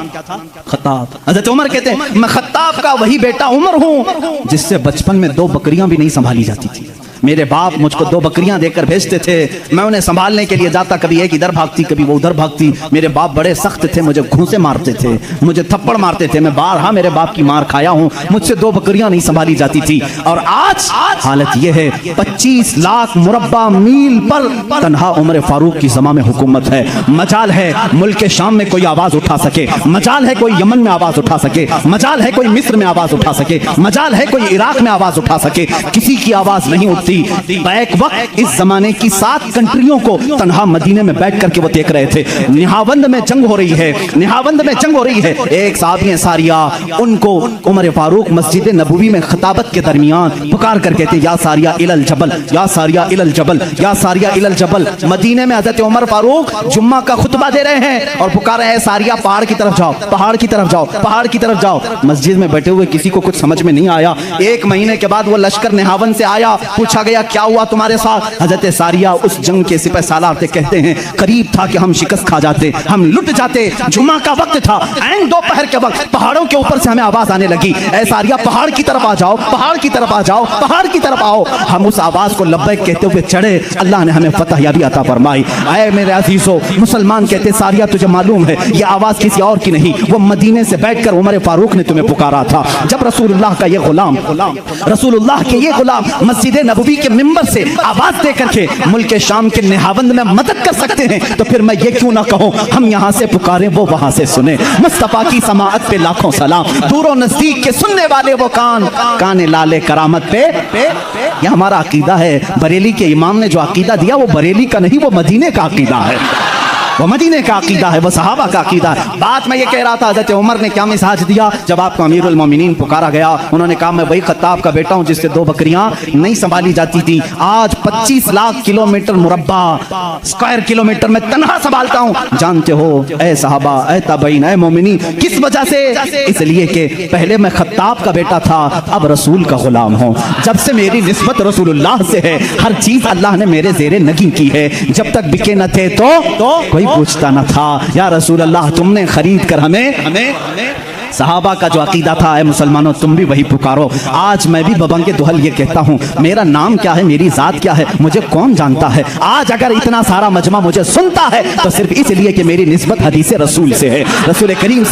Speaker 1: खत्ताब। हज़रत उमर कहते हैं मैं खत्ताब का वही बेटा उमर हूँ जिससे बचपन में 2 बकरियां भी नहीं संभाली जाती थी। मेरे बाप मुझको 2 बकरियां देकर भेजते थे, मैं उन्हें संभालने के लिए जाता, कभी एक इधर भागती कभी वो उधर भागती। मेरे बाप बड़े सख्त थे, मुझे घूंसे मारते थे, मुझे थप्पड़ मारते थे। मैं बारहा मेरे बाप की मार खाया हूं, मुझसे 2 बकरियां नहीं संभाली जाती थी। और आज हालत यह है 25 लाख मुरब्बा मील पर तन्हा उमर फारूक की ज़मा में हुकूमत है। मजाल है मुल्क के शाम में कोई आवाज उठा सके, मजाल है कोई यमन में आवाज उठा सके, मजाल है कोई मिस्र में आवाज उठा सके, मजाल है कोई इराक में आवाज उठा सके। किसी की आवाज नहीं उठती। बैक वक्त इस जमाने की 7 कंट्रियों को तन्हा मदीने में बैठ करके वो देख रहे थे। निहावंद में जंग हो रही है, निहावंद में जंग हो रही है। एक साहबी सारिया, उनको उमर फारूक मस्जिद नबवी में खिताबत के दरमियान पुकार कर कहते या सारिया इलल जबल, या सारिया इलल जबल, या सारिया इलल जबल। मदीने में हजरत उमर फारूक जुम्मा का खुतबा दे रहे हैं और पुकार रहे हैं सारिया पहाड़ की तरफ जाओ, पहाड़ की तरफ जाओ, पहाड़ की तरफ जाओ। मस्जिद में बैठे हुए किसी को कुछ समझ में नहीं आया। 1 महीने के बाद वो लश्कर निहावन से आया, पूछा गया क्या हुआ तुम्हारे साथ? हजरत सारिया उस जंग के सिपह सालार थे, कहते हैं करीब था कि हम शिकस्त खा जाते, हम लुट जाते। जुम्मा का वक्त था, ऐन दोपहर के वक्त पहाड़ों के ऊपर से हमें आवाज आने लगी, ऐ सारिया पहाड़ की तरफ आ जाओ, पहाड़ की तरफ आ जाओ, पहाड़ की तरफ आओ। हम उस आवाज को लब्बैक कहते हुए चढ़े, अल्लाह ने हमें फतह याबी अता फरमाई। ऐ मेरे अजीजों, मुसलमान कहते सारिया तुझे मालूम है ये आवाज किसी और की नहीं, वो मदीने से बैठकर उमर फारूक ने तुम्हें पुकारा था। जब रसूलुल्लाह का ये गुलाम, रसूलुल्लाह के ये गुलाम मस्जिद नबवी नबी के मिंबर से आवाज दे करके मुल्क शाम के निहावंद में मदद कर सकते हैं, तो फिर मैं ये क्यों ना कहूं हम यहाँ से पुकारें वो वहां से सुने। मुस्तफा की समाअत पे लाखों सलाम, दूरों नजदीक के सुनने वाले वो कान लाले करामत पे। ये हमारा अकीदा है। बरेली के इमाम ने जो अकीदा दिया वो बरेली का नहीं, वो मदीने का अकीदा है, वो मदीने का अकीदा है, वो सहाबा का अकीदा है। बात मैं ये कह रहा था, हज़रत उमर ने क्या मिजाज दिया जब आपको अमीरुल मोमिनीन पुकारा गया। उन्होंने कहा मैं वही खत्ताब का बेटा हूं जिससे 2 बकरियां नहीं संभाली जाती थी, आज 25 लाख किलोमीटर मुरब्बा स्क्वायर किलोमीटर में तनहा संभालता हूं। जानते हो ए सहाबा, ए ताबईन, ए मोमिनीन, किस वजह से? इसलिए कि पहले मैं खत्ताब का बेटा था, अब रसूल का गुलाम हूं। जब से मेरी निस्बत रसूलुल्लाह से है, हर चीज अल्लाह ने मेरे ज़ेरे नगी की है। जब तक बिके न थे तो कोई पूछता न था, या रसूल अल्लाह तुमने खरीद कर हमें। सहाबा का जो अकीदा था, ऐ मुसलमानों तुम भी वही पुकारो। आज मैं भी बबंगे दुहल ये कहता हूँ, मेरा नाम क्या है, मेरी जात क्या है, मुझे कौन जानता है। आज अगर इतना सारा मजमा मुझे सुनता है तो सिर्फ इसलिए कि मेरी निस्बत हदीस रसूल से है। रसूल करीम